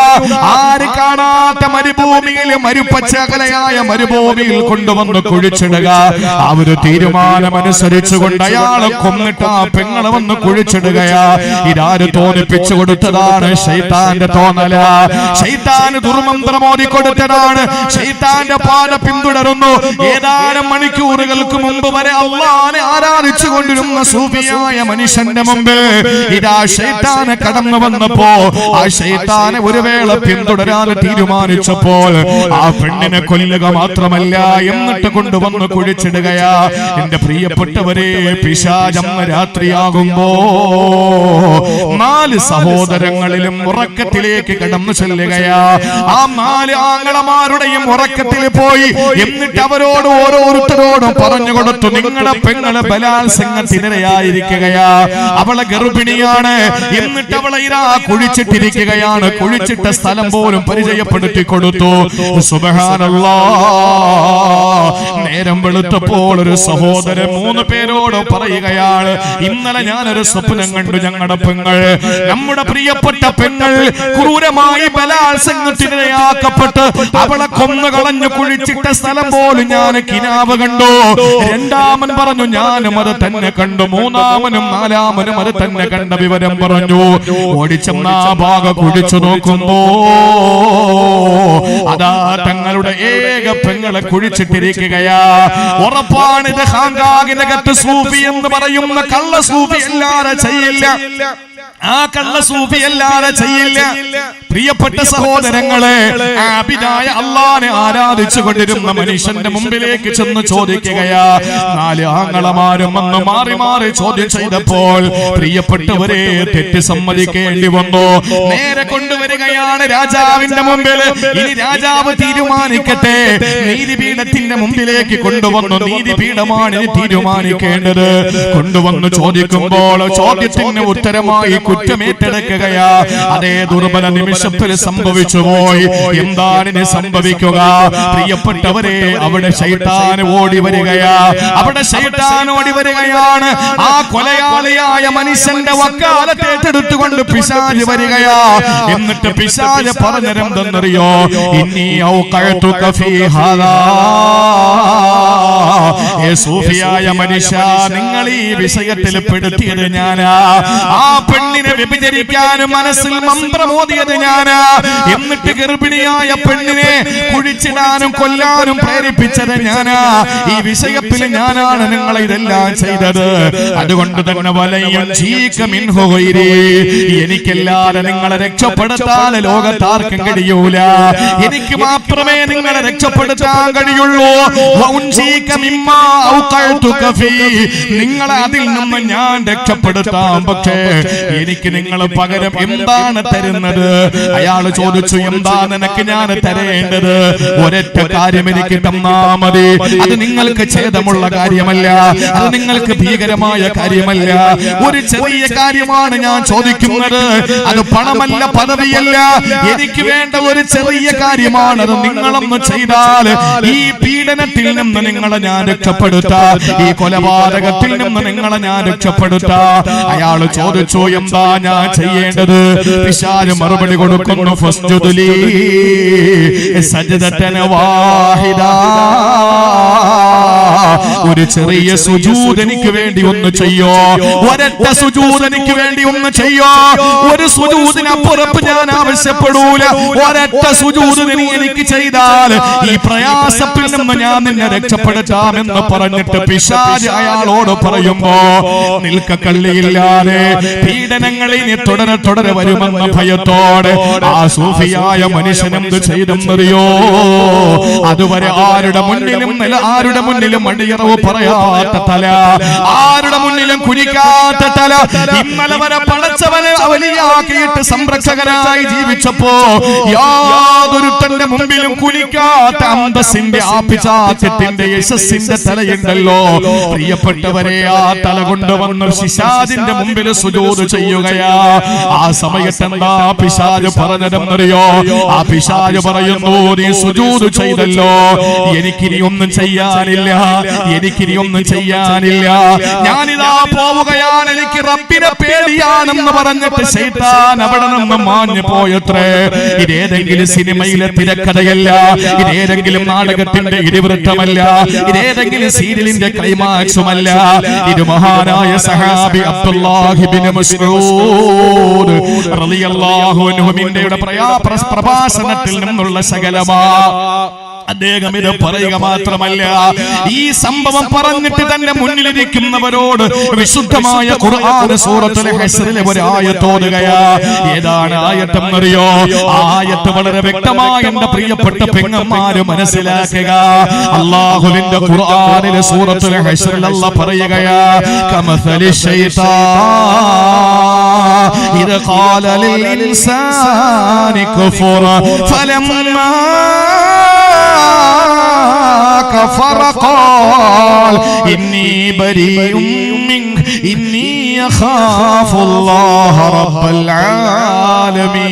ആര് കാണാത്ത മരുഭൂമിയിൽ, മരുപ്പച്ചകലയായ മരുഭൂമിയിൽ കൊണ്ടുവന്ന് കുഴിച്ചിടുക. ആ ഒരു തീരുമാനമനുസരിച്ചുകൊണ്ട് അയാളെ കൊന്നിട്ട് ആ പെങ്ങളെ വന്ന് കുഴിച്ചിടുകയാ. ഇതാര് തോന്നിപ്പിച്ചു കൊടുത്തതാണ്? ശൈത്താന്റെ തോന്നല. ശൈത്താന് ദുർമന്ത്രമോദി കൊടുത്തതാണ്. ശൈത്താന്റെ പാത പിന്തുടരുന്നു. ഏതാനും മണിക്കൂറുകൾക്ക് മുമ്പ് വരെ അള്ളാനെ ആരാധിച്ചു കൊണ്ടിരുന്ന സൂഫിയായ മനുഷ്യന്റെ മുമ്പ് ഇതാ ശൈത്താന് കടന്നു വന്നപ്പോ ആ ശൈത്താനെ ഒരു വേള പിന്തുടരാതെ തീരുമാനിച്ചപ്പോൾ ആ പെണ്ണിനെ കൊല്ലുക മാത്രമല്ല, എന്നിട്ട് കൊണ്ടുവന്ന് കുഴിച്ചിടുകയാ. എന്റെ പ്രിയപ്പെട്ടവരെ, പിശാചം രാത്രിയാകുമ്പോ 4 സഹോദരങ്ങളിലും ഉറക്കത്തിലേക്ക് കടന്നു ചെല്ലുകയാ. ആ 4 ആങ്ങളമാരുടെയും ഉറക്കത്തിൽ പോയി. എന്നിട്ട് അവരോട് ഓരോരുത്തരോടും പറഞ്ഞു കൊടുത്തു, നിങ്ങളുടെ പെങ്ങളെ ബലാത്സംഗത്തിനിരയായിരിക്കുകയാ, അവളെ ഗർഭിണിയാണ്. എന്നിട്ട് അവളെ ഇതാ കുഴിച്ചിട്ടിരിക്കുകയാണ്. കുഴിച്ചിട്ട സ്ഥലം പോലും പരിചയപ്പെടുത്തി കൊടുത്തു. സുബ്ഹാനല്ലാഹ്. നേരം വെളുത്തപ്പോൾ ഒരു സഹോദരൻ 3 പേരോട് പറയുകയാണ്, ഇന്നലെ ഞാനൊരു സ്വപ്നം കണ്ടു. ഞങ്ങളുടെ പെങ്ങൾ, നമ്മുടെ പ്രിയപ്പെട്ട പെങ്ങൾ ക്രൂരമായി ബലാത്സംഗത്തിനിരയാക്കപ്പെട്ട് അവളെ കൊന്നുകളഞ്ഞു കുഴിച്ചിട്ട സ്ഥലം പോലും ഞാൻ കിനാവ് കണ്ടു. രണ്ടാമൻ പറഞ്ഞു, ഞാനും അത് തന്നെ കണ്ടു. മൂന്നാമനും 4-മനും അത് തന്നെ കണ്ട വിവരം പറഞ്ഞു. ഓടിച്ചെന്ന ആ ഭാഗം കുഴിച്ചു നോക്കുമ്പോ അതാ തങ്ങളുടെ ഏക പെങ്ങളെ കുഴിച്ചിട്ടിരിക്കുകയാ. ഉറപ്പാണ് ഇത് ഹാങ്കാഗിനകത്ത് സൂഫി എന്ന് പറയുന്ന കള്ള സൂഫി എല്ലാരെ ചെയ്യില്ല. ആ കള്ള സൂഫി എല്ലാരെ ചെയ്യില്ല. പ്രിയപ്പെട്ട സഹോദരങ്ങളെ, ആബിദായ അള്ളാനെ ആരാധിച്ചു കൊണ്ടിരുന്ന മനുഷ്യന്റെ മുമ്പിലേക്ക് ചെന്ന് ചോദിക്കുകയാ. 4 ആങ്ങളമാരും വന്ന് മാറി മാറി ചോദ്യം ചെയ്തപ്പോൾ പ്രിയപ്പെട്ടവരെ തെറ്റ് സമ്മതിക്കേണ്ടി വന്നു. നേരെ കൊണ്ടുവരികയാണ് രാജാവിന്റെ മുമ്പിൽ. ഇനി രാജാവ് തീരുമാനിക്കട്ടെ. നീതിപീഠത്തിന്റെ മുമ്പിലേക്ക് കൊണ്ടുവന്നു. നീതിപീഠമാണ് ഇനി തീരുമാനിക്കേണ്ടത്. കൊണ്ടുവന്ന് ചോദിക്കുമ്പോൾ ചോദ്യത്തിന് ഉത്തരമായി കുറ്റമേറ്റെടുക്കുകയാ. അതേ ദുർബല നിമിഷത്തിൽ സംഭവിച്ചു പോയി. എന്താണ് ഇനി സംഭവിക്കുക? പ്രിയപ്പെട്ടവരെ, അവിടെ ശൈത്താൻ ഓടി വരികയാ. അവിടെ ശൈത്താൻ ഓടി വരികയാണ്. ആ കൊലയാളിയായ മനുഷ്യന്റെ വക്കാലത്ത് ഏറ്റെടുത്തുകൊണ്ട് പിശാച് വരികയാ. എന്നിട്ട് പിശാച് പറഞ്ഞതെന്തെന്നറിയോ? ഇന്നി ഔഖഅതുക ഫീ ഹാദാ. സൂഫിയായ മനുഷ്യ, നിങ്ങൾ ഈ വിഷയത്തിൽ പെടുത്തിയത് ഞാനാ. ആ പെണ്ണിനെ വ്യഭിചരിക്കാനും മനസ്സിൽ മന്ത്രമോദിയത് ഞാനാ. എന്നിട്ട് ഗർഭിണിയായ പെണ്ണിനെ കുഴിച്ചിടാനും കൊല്ലാനും പ്രേരിപ്പിച്ചത് ഞാനാ. ഈ വിഷയത്തിൽ ഞാനാണ് നിങ്ങളെ ഇതെല്ലാം ചെയ്തത്. അതുകൊണ്ട് തന്നെ വലയും എനിക്കല്ലാതെ നിങ്ങളെ രക്ഷപ്പെടുത്താൻ ലോകത്താർക്കും കഴിയൂല. എനിക്ക് മാത്രമേ നിങ്ങളെ രക്ഷപ്പെടുത്താൻ കഴിയുള്ളൂ. നിങ്ങളെ അതിൽ നിന്ന് ഞാൻ രക്ഷപ്പെടുത്താം. പക്ഷേ എനിക്ക് നിങ്ങൾ പകരം എന്താണ് തരുന്നത്? അയാൾ ചോദിച്ചു, എന്താ നിനക്ക് ഞാൻ തരേണ്ടത്? ഒരൊറ്റ കാര്യം എനിക്ക് തന്നാ മതി. അത് നിങ്ങൾക്ക് ഛേദമുള്ള കാര്യമല്ല, അത് നിങ്ങൾക്ക് ഭീകരമായ കാര്യമല്ല. ഒരു ചെറിയ കാര്യമാണ് ഞാൻ ചോദിക്കുന്നത്. അത് പണമല്ല, പദവിയല്ല. എനിക്ക് വേണ്ട ഒരു ചെറിയ കാര്യമാണ്. അത് നിങ്ങളൊന്ന് ചെയ്താൽ ഈ പീഡനത്തിൽ നിന്ന് നിങ്ങളെ ഞാൻ രക്ഷപ്പെടുത്താം, ഈ കൊലപാതകത്തിൽ നിന്ന് നിങ്ങളെ ഞാൻ രക്ഷപ്പെടുത്താം. അയാൾ ചോദിച്ചു, എന്താ ഞാൻ ചെയ്യേണ്ടത്? പിശാച് മറുപടി കൊടുക്കുന്നു, ഫസ്ജുദ് ലീ സജ്ദതൻ വാഹിദ. ഒരു ചെറിയ സുജൂദ് എനിക്ക് വേണ്ടി ഒന്ന് ചെയ്യോ, ഒരൊറ്റ സുജൂദ് എനിക്ക് വേണ്ടി ഒന്ന് ചെയ്യോ. ഒരു സുജൂദിനപ്പുറത്ത് ഞാൻ ആവശ്യപ്പെടൂല. ഒരൊറ്റ സുജൂദ് നീ എനിക്ക് ചെയ്താൽ ഈ പ്രയാസത്തിൽ നിന്ന് ഞാൻ നിന്നെ രക്ഷപ്പെടുത്താമെന്ന് പറഞ്ഞിട്ട് പിശാച് അയാളോട് പറയുമ്പോ നിൽക്കക്കള്ളിയില്ലാതെ പീഡനങ്ങൾ ഇനി തുടരെ തുടരെ വരുമെന്ന ഭയത്തോടെ ആ സൂഫിയായ മനുഷ്യൻ എന്ത് ചെയ്തെന്നറിയോ? അതുവരെ ആരുടെ മുന്നിലും അടിയറവ് പറയാത്ത തല, ആരുടെ മുന്നിലും കുനിക്കാത്ത തല, ഇന്നലെ വരെ പടച്ചവനെ അവലിയാക്കിയിട്ട് സംരക്ഷകനായി ജീവിച്ചപ്പോ യാതൊരുത്തന്റെ മുമ്പിലും കുനിക്കാത്ത അന്തസ്സിന്റെ ആഭിജാത്യത്തിന്റെ യശസ്സിന്റെ തലയുണ്ടല്ലോ. പ്രിയപ്പെട്ടവരെ, ആ തല കൊണ്ടുവന്ന് പിശാചിന്റെ മുമ്പിൽ സുജൂദ് ചെയ്യുകയാ. ആ സമയത്ത് എന്താ പിശാച് പറഞ്ഞതെന്നറിയോ? ആ പിശാച് പറയുന്നു, നീ സുജൂദ് ചെയ്തല്ലോ, എനിക്കിനി ഒന്നും ചെയ്യാനില്ല, എനിക്കിനി ഒന്നും ചെയ്യാനില്ല, ഞാനിതാ പോവുകയാണ്, എനിക്ക് റബ്ബിനെ പേടിയാണെന്ന് പറഞ്ഞിട്ട് ശൈത്താൻ അവിടെ നിന്ന് മാഞ്ഞു പോയത്രേ. ഇതേതെങ്കിലും സിനിമയിലെ തിരക്കഥയല്ല, ഇതേതെങ്കിലും നാടകത്തിന്റെ ഇതിവൃത്തമല്ല, ഇതേതെങ്കിലും സീരിയലിന്റെ ക്ലൈമാക്സുമല്ല. ഇത് മഹാനായ സഹാബി അബ്ദുല്ലാഹി ഇബ്നു മസ്ഊദ് റളിയല്ലാഹു അൻഹുവിന്റെ പ്രഭാഷണത്തിൽ നിന്നുള്ള ശകലമാ. അദ്ദേഹം ഇത് പറയുക മാത്രമല്ല, ഈ സംഭവം പറഞ്ഞിട്ട് തന്നെ മുന്നിലിരിക്കുന്നവരോട് വിശുദ്ധമായ ഖുർആൻ സൂറത്തുൽ ഹശ്റിലെ ഒരു ആയത്ത് ഓതുകയാ. ഏതാണ് ആയത്തെന്നറിയോ? ആയത്ത് വളരെ വ്യക്തമായി എന്റെ പ്രിയപ്പെട്ട പെങ്ങന്മാര് മനസ്സിലാക്കുക. അല്ലാഹുവിന്റെ ഖുർആനിലെ സൂറത്തുൽ ഹശ്റിൽ അല്ലാഹ് പറയുകയാ, കമസലി ശൈത്താൻ ഇദ ഖാല ലിൽ ഇൻസാനി കുഫറ ഫലമ്മാ كفر قال إني بريء منك إني أخاف الله رب العالمين.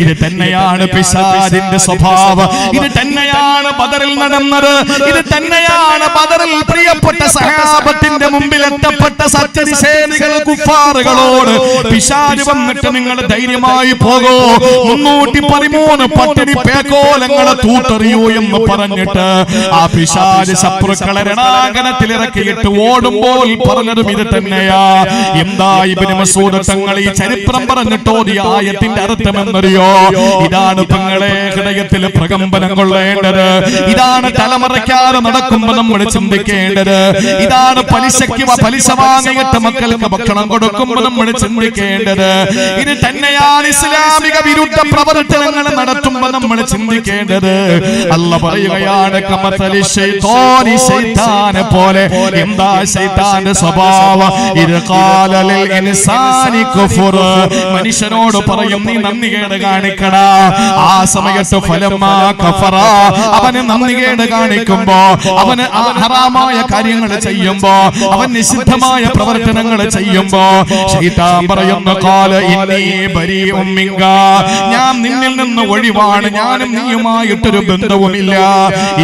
ഇത് തന്നെയാണ് പിശാചിന്റെ സ്വഭാവം. ഇത് തന്നെയാണ് ബദറിൽ നടന്നത്. ഇത് തന്നെയാണ് ബദറിൽ പ്രിയപ്പെട്ട സഹാബത്തിന്റെ മുമ്പിൽ എത്തപ്പെട്ട സത്യനിഷേധികൾ കുഫാറുകളോട് പിശാച് വന്നിട്ട് നിങ്ങൾ ധൈര്യമായി പോകൂ, 313 പട്ടിണി പേക്കോലങ്ങളെ തൂത്തെറിയൂ എന്ന് പറഞ്ഞിട്ട് ആ പിശാച് ശത്രുക്കളെ രണാങ്കണത്തിൽ ഇറക്കിയിട്ട് ഓടുമ്പോൾ പറഞ്ഞതും ഇത് തന്നെയാ. എന്താ ഇബ്നു മസ്ഊദ് തങ്ങൾ ഈ ചരിത്രം പറഞ്ഞിട്ടോ ഈ ആയത്തിന്റെ അർത്ഥമെന്നറിയോ? ഇതാണ് തങ്ങളെ ഹൃദയത്തിൽ പ്രകമ്പനം കൊള്ളേണ്ടത്. ഇതാണ് തലമറയ്ക്കാതെ നടക്കുമ്പോൾ നമ്മൾ ചിന്തിക്കേണ്ടത്. ഇതാണ് പലിശ വാങ്ങിയിട്ട് മക്കൾക്ക് ഭക്ഷണം കൊടുക്കുമ്പോൾ നമ്മൾ ചിന്തിക്കേണ്ടത്. ഇത് തന്നെയാണ് ഇസ്ലാമിക വിരുദ്ധ പ്രവർത്തനങ്ങൾ നടത്തുമ്പോൾ നമ്മൾ ചിന്തിക്കേണ്ടത്. അല്ലാഹ് പറയുകയാണ്, കമസലി ശൈത്താനി, ശൈത്താനെ പോലെ. എന്താ ശൈത്താന്റെ സ്വഭാവം? ഇത് ഖാല ലിൽ ഇൻസാനി കുഫർ, മനുഷ്യനോട് പറയും നീ നന്ദികേട് കാണിക്കണ. ആ സമയത്ത് ഫലമ്മാ കഫറ, അവന് നന്ദികേട് കാണിക്കുമ്പോ, അവന് ഹറാമായ കാര്യങ്ങൾ ചെയ്യുമ്പോ, അവൻ നിഷിദ്ധമായ പ്രവർത്തനങ്ങൾ ചെയ്യുമ്പോ ശൈത്താൻ പറയുന്നു, ഖാല ഇന്നി ബരീഉം മിൻക, ഞാൻ നിന്നിൽ നിന്ന് ഒഴിവാണ്, ഞാനും നീയുമായിട്ടൊരു ബന്ധവുമില്ല.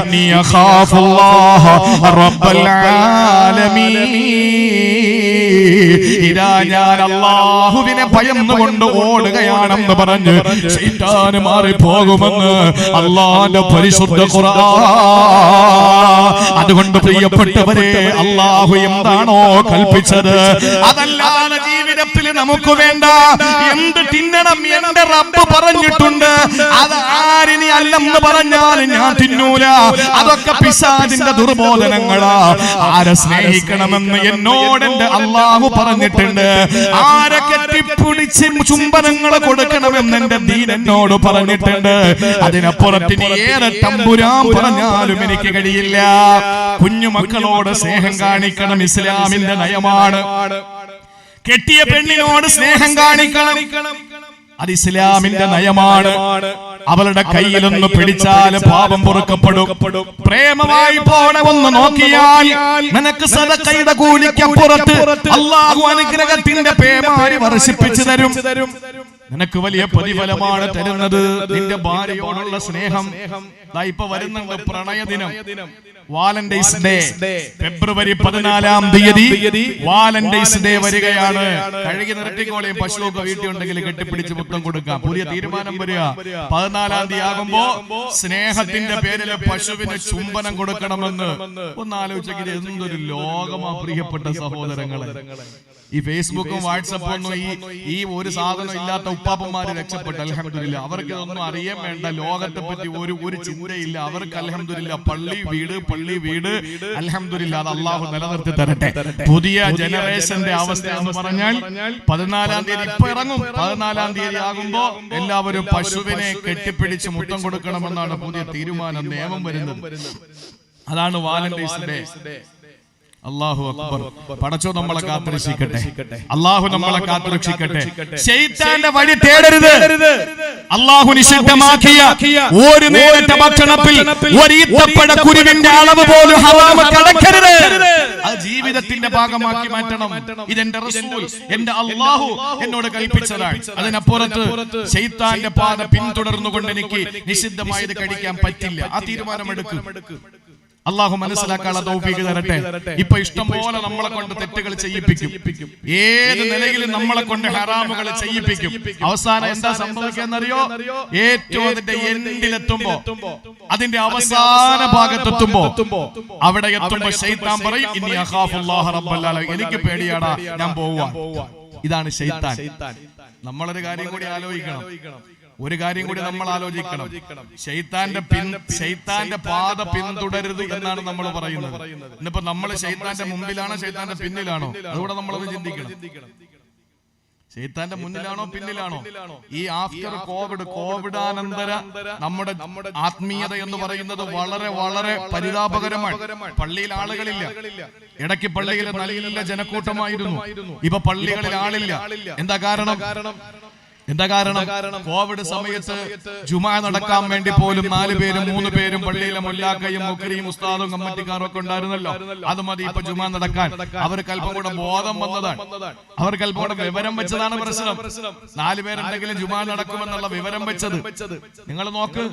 ഇന്നി അഖാഫുല്ലാഹ റബ്ബൽ ആലമീൻ, ഇതാ ഞാൻ അല്ലാഹുവിനെ ഭയന്നുകൊണ്ട് ഓടുകയാണെന്ന് പറഞ്ഞ് ശൈത്താൻ മാറിപ്പോകുമെന്ന് അല്ലാഹുവിന്റെ പരിശുദ്ധ ഖുർആൻ. അതുകൊണ്ട് പ്രിയപ്പെട്ടവരെ, അല്ലാഹു എന്താണോ കൽപ്പിച്ചത് അതല്ലാതെ ജീവിതത്തിൽ നമുക്ക് വേണ്ട. എന്ത് തിന്നണം എന്റെ റബ്ബ് പറഞ്ഞിട്ടുണ്ട്, അത് ആരിനി അല്ലെന്ന് പറഞ്ഞാൽ ഞാൻ തിന്നൂല. അതൊക്കെ പിശാചിന്റെ ദുർബോധനങ്ങളാ. ആരെ സ്നേഹിക്കണമെന്ന് എന്നോട് എന്റെ അല്ലാഹു പറഞ്ഞിട്ടുണ്ട്. ആരെ കെട്ടിപ്പിടിച്ച് ചുംബനങ്ങൾ കൊടുക്കണമെന്ന് എന്റെ ദീൻ എന്നോട് പറഞ്ഞിട്ടുണ്ട്. അതിനപ്പുറത്ത് ഇനി ഏറെ തമ്പുരാൻ പറഞ്ഞാലും എനിക്ക് കഴിയില്ല. കുഞ്ഞുമക്കളോട് സ്നേഹം കാണിക്കണം, ഇസ്ലാമിന്റെ നയമാണ്. കെട്ടിയ പെണ്ണിനോട് സ്നേഹം കാണിക്കണം. അത് ഇസ്ലാമിന്റെ നയമാണ്. അവളുടെ കയ്യിലൊന്ന് പിടിച്ചാൽ പാപം പൊറുക്കപ്പെടും. പ്രേമമായി പോണ ഒന്ന് നോക്കിയാൽ നിനക്ക് സദഖയുടെ കൂലിക്കപ്പുറത്ത് അല്ലാഹു അനുഗ്രഹത്തിന്റെ പേമാരി വർഷിപ്പിച്ചു തരും. നിനക്ക് വലിയ പ്രതിഫലമാണ് തരുന്നത്. നിന്റെ ഭാര്യയോടുള്ള സ്നേഹം. ഇപ്പൊ വരുന്നുണ്ട് പ്രണയദിനം, വാലന്റൈൻസ് ഡേ. ഫെബ്രുവരി 14 തീയതി വാലന്റൈൻസ് ഡേ വരികയാണ്. കഴുകി നിർത്തിക്കോളെയും പശുവൊക്കെ വീട്ടിലുണ്ടെങ്കിൽ കെട്ടിപ്പിടിച്ച് മുത്തം കൊടുക്കാം. പുതിയ തീരുമാനം വരിക. 14 തീയതി ആകുമ്പോ സ്നേഹത്തിന്റെ പേരിൽ പശുവിന് ചുംബനം കൊടുക്കണമെന്ന്. ഒന്ന് ആലോചിച്ചെങ്കിൽ എന്തൊരു ലോകമാ പ്രിയപ്പെട്ട സഹോദരങ്ങളെ. ഈ ഫേസ്ബുക്കും വാട്സപ്പും ഒന്നും ഈ ഒരു സാധനം ഇല്ലാത്ത ഉപ്പാപ്പന്മാര് രക്ഷപ്പെട്ടു. അൽഹംദുലില്ലാ. അവർക്ക് ഇതൊന്നും അറിയാൻ വേണ്ട. ലോകത്തെ പറ്റി ഒരു ചിന്തയില്ല അവർക്ക്. അൽഹംദുലില്ലാ. പള്ളി വീട് അൽഹംദുലില്ലാ. അത് അള്ളാഹു നിലനിർത്തി തരട്ടെ. പുതിയ ജനറേഷന്റെ അവസ്ഥ എന്ന് പറഞ്ഞാൽ 14 തീയതി ഇപ്പൊ ഇറങ്ങും. 14 തീയതി ആകുമ്പോ എല്ലാവരും പശുവിനെ കെട്ടിപ്പിടിച്ച് മുത്തം കൊടുക്കണമെന്നാണ് പുതിയ തീരുമാനം, നിയമം വരുന്നത്. അതാണ് വാലന്റൈൻസ് ഡേ. അല്ലാഹു അക്ബർ. പടച്ചോ നമ്മളെ കാത്തുരക്ഷിക്കട്ടെ. അല്ലാഹു നമ്മളെ കാത്തുരക്ഷിക്കട്ടെ. ശൈത്താന്റെ വഴി തേടരുത്. അല്ലാഹു നിഷിദ്ധമാക്കിയ ഒരു നേരത്തെ ഭക്ഷണത്തിൽ ഒരു ഈത്തപ്പഴ കുരുവിന്റെ അളവ് പോലും ഹറാം കടക്കരുത്. അത് ജീവിതത്തിന്റെ ഭാഗമാക്കി മാറ്റണം. ഇതെന്റെ റസൂൽ, എന്റെ അല്ലാഹു എന്നോട് കൽപ്പിച്ചതാണ്. അതിനപ്പുറത്ത് ശൈത്താന്റെ പാത പിന്തുടർന്നുകൊണ്ട് എനിക്ക് നിഷിദ്ധമായത് കഴിക്കാൻ പറ്റില്ല. ആ തീരുമാനമെടുക്കും. അള്ളാഹു മനസ്സിലാക്കാനുള്ള തൗഫീഖ് തരട്ടെ. ഇപ്പൊ ഇഷ്ടം പോലെ നമ്മളെ കൊണ്ട് തെറ്റുകൾ ചെയ്യിപ്പിക്കും. ഏത് നിലയിലും നമ്മളെ കൊണ്ട് ഹറാമുകൾ ചെയ്യിപ്പിക്കും. അവസാനം എന്താ സംഭവിക്കാന്നറിയോ? ഏറ്റവും അതിന്റെ എൻഡിലെത്തുമ്പോ, അതിന്റെ അവസാന ഭാഗത്തെത്തുമ്പോ, അവിടെ എത്തുമ്പോ ശൈത്താൻ പറയും, ഇന്നി അഖാഫുല്ലാഹ റബ്ബൽ ആലമീൻ, എനിക്ക് പേടിയാടാ, ഞാൻ പോവാ. ഇതാണ് ശൈത്താൻ. നമ്മളൊരു കാര്യം കൂടി ആലോചിക്കണം. നമ്മൾ ആലോചിക്കണം. ശൈത്താന്റെ പാത പിന്തുടരുത് എന്നാണ് നമ്മൾ പറയുന്നത്. ഇന്നിപ്പോ നമ്മൾ ശൈത്താന്റെ മുമ്പിലാണോ ശൈത്താന്റെ പിന്നിലാണോ? അതുകൂടെ നമ്മളത് ചിന്തിക്കണം. ശൈത്താന്റെ മുന്നിലാണോ പിന്നിലാണോ? ഈ ആഫ്റ്റർ കോവിഡാനന്തര നമ്മുടെ ആത്മീയത എന്ന് പറയുന്നത് വളരെ വളരെ പരിതാപകരമാണ്. പള്ളിയിൽ ആളുകളില്ല. ഇടയ്ക്ക് പള്ളിയിൽ നല്ല ജനക്കൂട്ടമായിരുന്നു. ഇപ്പൊ പള്ളികളിൽ ആളില്ല. എന്താ കാരണം? കോവിഡ് സമയത്ത് ജുമാ നടക്കാൻ വേണ്ടി പോലും 4 പേരും 3 പേരും പള്ളിയിലെ മുല്ലാക്കയും മുക്കരിയും ഉസ്താദും കമ്മിറ്റിക്കാരും ഒക്കെ ഉണ്ടായിരുന്നല്ലോ. അത് മതി ഇപ്പൊ ജുമാ നടക്കാൻ. അവർക്ക് അല്പം കൂടെ ബോധം വന്നതാണ്. അവർക്ക് അല്പം കൂടെ വിവരം വെച്ചതാണ് പ്രശ്നം. 4 പേരുണ്ടെങ്കിലും ജുമാ നടക്കുമെന്നുള്ള വിവരം വെച്ചത്. നിങ്ങൾ നോക്ക്,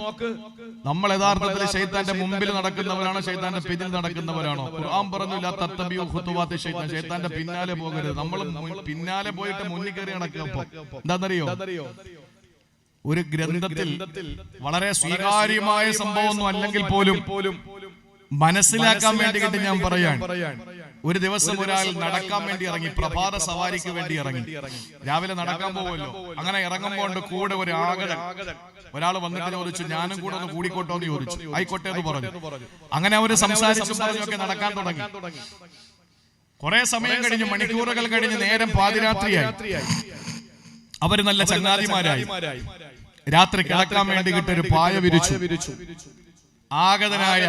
നമ്മൾ യഥാർത്ഥത്തിൽ ശൈത്താന്റെ മുമ്പിൽ നടക്കുന്നവരാണോ ശൈത്താന്റെ പിന്നിൽ നടക്കുന്നവരാണോ? ഖുർആൻ പറഞ്ഞു, ലാ തത്തബിഉ ഖുതുവാത്തി ശൈത്താൻ. ശൈത്താന്റെ പിന്നാലെ പോകരുത്. നമ്മൾ പിന്നാലെ പോയിട്ട് മുന്നിൽ കയറി നടക്കുക. എന്താണെന്നറിയോ? ഒരു ഗ്രന്ഥത്തിൽ വളരെ സ്വീകാര്യമായ സംഭവമൊന്നും അല്ലെങ്കിൽ പോലും മനസ്സിലാക്കാൻ വേണ്ടിയിട്ട് ഞാൻ പറയാണ്. ഒരു ദിവസം ഒരാൾ നടക്കാൻ വേണ്ടി ഇറങ്ങി, പ്രഭാത സവാരിക്ക് വേണ്ടി ഇറങ്ങി. രാവിലെ നടക്കാൻ പോകുമല്ലോ. അങ്ങനെ ഇറങ്ങുമ്പോൾ കൂടെ ഒരു ആഗതൻ ഒരാൾ വന്നിട്ട് ചോദിച്ചു, ഞാനും കൂടെ ഒന്ന് കൂടിക്കോട്ടോ എന്ന് ചോദിച്ചു. ആയിക്കോട്ടെ എന്ന് പറഞ്ഞു. അങ്ങനെ അവര് സംസാരിച്ചു പറഞ്ഞൊക്കെ നടക്കാൻ തുടങ്ങി. കുറെ സമയം കഴിഞ്ഞ്, മണിക്കൂറുകൾ കഴിഞ്ഞ്, നേരം പാതിരാത്രിയായി. അവര് നല്ല ചങ്ങാതിമാരായി. രാത്രി കിടക്കാൻ വേണ്ടി ഒരു പായ വിരിച്ചു. ആഗതനായ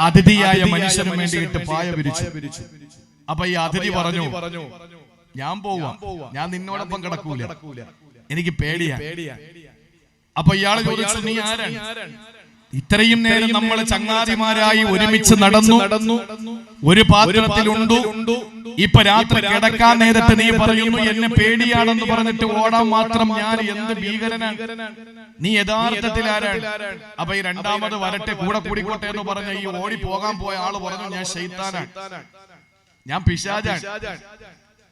അതിഥിയായ മനുഷ്യന് വേണ്ടിയിട്ട് പായ വിരിച്ചു. അപ്പൊ ഈ അതിഥി പറഞ്ഞു, ഞാൻ പോവാം, ഞാൻ നിന്നോടൊപ്പം കിടക്കൂല, എനിക്ക് പേടിയാ. അപ്പൊ ഇയാള് ചോദിച്ചു, നീ ആരാണ്? ഇത്രയും നേരം നമ്മൾ ചങ്ങാതിമാരായി ഒരുമിച്ച് നടന്നു, ഒരു പാത്രത്തിലുണ്ടു. ഇപ്പൊ രാത്രി കിടക്കാൻ നേരത്തെ നീ പറയുന്നു എന്നെ പേടിയാണെന്ന് പറഞ്ഞിട്ട് ഓടാൻ മാത്രം ഞാൻ എന്ത് ഭീകരനാണ്? നീ യഥാർത്ഥത്തിൽ ആരാണ്? അപ്പൊ ഈ രണ്ടാമത് വരട്ടെ, കൂടെ കൂടിക്കോട്ടെ എന്ന് പറഞ്ഞ ഈ ഓടി പോകാൻ പോയ ആള് പറഞ്ഞു, ഞാൻ ശൈത്താനാണ്, ഞാൻ പിശാചാണ്.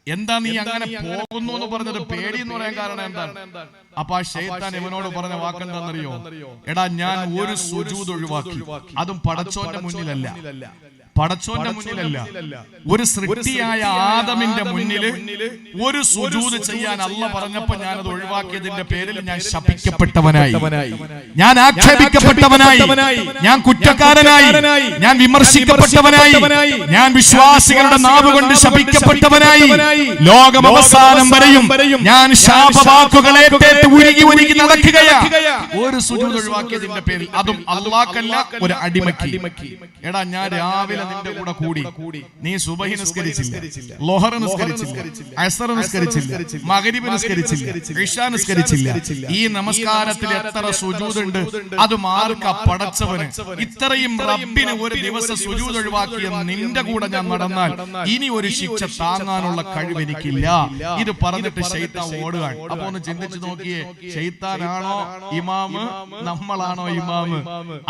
എന്താ നീ അങ്ങനെ പോകുന്നു എന്ന് പറഞ്ഞത്? പേടി എന്ന് പറയാൻ കാരണം എന്താണ്? അപ്പൊ ആ ശൈത്താൻ ഇവനോട് പറഞ്ഞ വാക്കെന്താണെന്നറിയോ? എടാ, ഞാൻ ഒരു സുജൂദ് ഒഴിവാക്കി, അതും പടച്ചോന്റെ മുന്നിലല്ല. പടച്ചോന്റെ മുന്നിലല്ല, ഒരു സൃഷ്ടിയായ ആദമിന്റെ മുന്നിൽ ഒരു സുജൂദ് ചെയ്യാൻ അല്ലാഹ് പറഞ്ഞപ്പോ ഞാനത് ഒഴിവാക്കിയതിന്റെ പേരിൽ ഞാൻ ശപിക്കപ്പെട്ടവനായി, ഞാൻ ആക്ഷേപിക്കപ്പെട്ടവനായി, ഞാൻ കുറ്റക്കാരനായി, ഞാൻ വിമർശിക്കപ്പെട്ടവനായി, ഞാൻ വിശ്വാസികളുടെ നാവ് കൊണ്ട് ശപിക്കപ്പെട്ടവനായി. ലോകം അവസാനം വരെയും ഞാൻ ശാപവാക്കുകളെ ഉരുകി നടക്കുകയാ, ഒരു സുജൂദ് ഒഴിവാക്കിയതിന്റെ പേരിൽ, അതും അല്ലാഹ്ക്കല്ല, ഒരു അടിമയ്ക്ക്. എടാ, ഞാൻ രാവിലെ നിന്റെ കൂടെ കൂടി, നീ സുബഹി നിസ്കരിച്ചില്ല, ലോഹർ നിസ്കരിച്ചില്ല, അസർ നിസ്കരിച്ചില്ല, മഗ്രിബ് നിസ്കരിച്ചില്ല, ഇശാ നിസ്കരിച്ചില്ല. ഈ നമസ്കാരത്തിൽ എത്ര സുജൂദുണ്ട്? അത് മാർക്ക പടച്ചവന്. ഇത്രയും റബ്ബിന് ഒരു ദിവസം സുജൂദ് ഒഴിവാക്കിയ നിന്റെ കൂടെ ഞാൻ നടന്നാൽ ഇനി ഒരു ശിക്ഷ താങ്ങാനുള്ള കഴിവ് എനിക്കില്ല. ഇത് പറഞ്ഞിട്ട് ശൈത്താൻ ഓടുകയാണ്. അപ്പൊ ഒന്ന് ചിന്തിച്ചു നോക്കിയേ, ശൈത്താനാണോ ഇമാമ്, നമ്മളാണോ ഇമാമ്?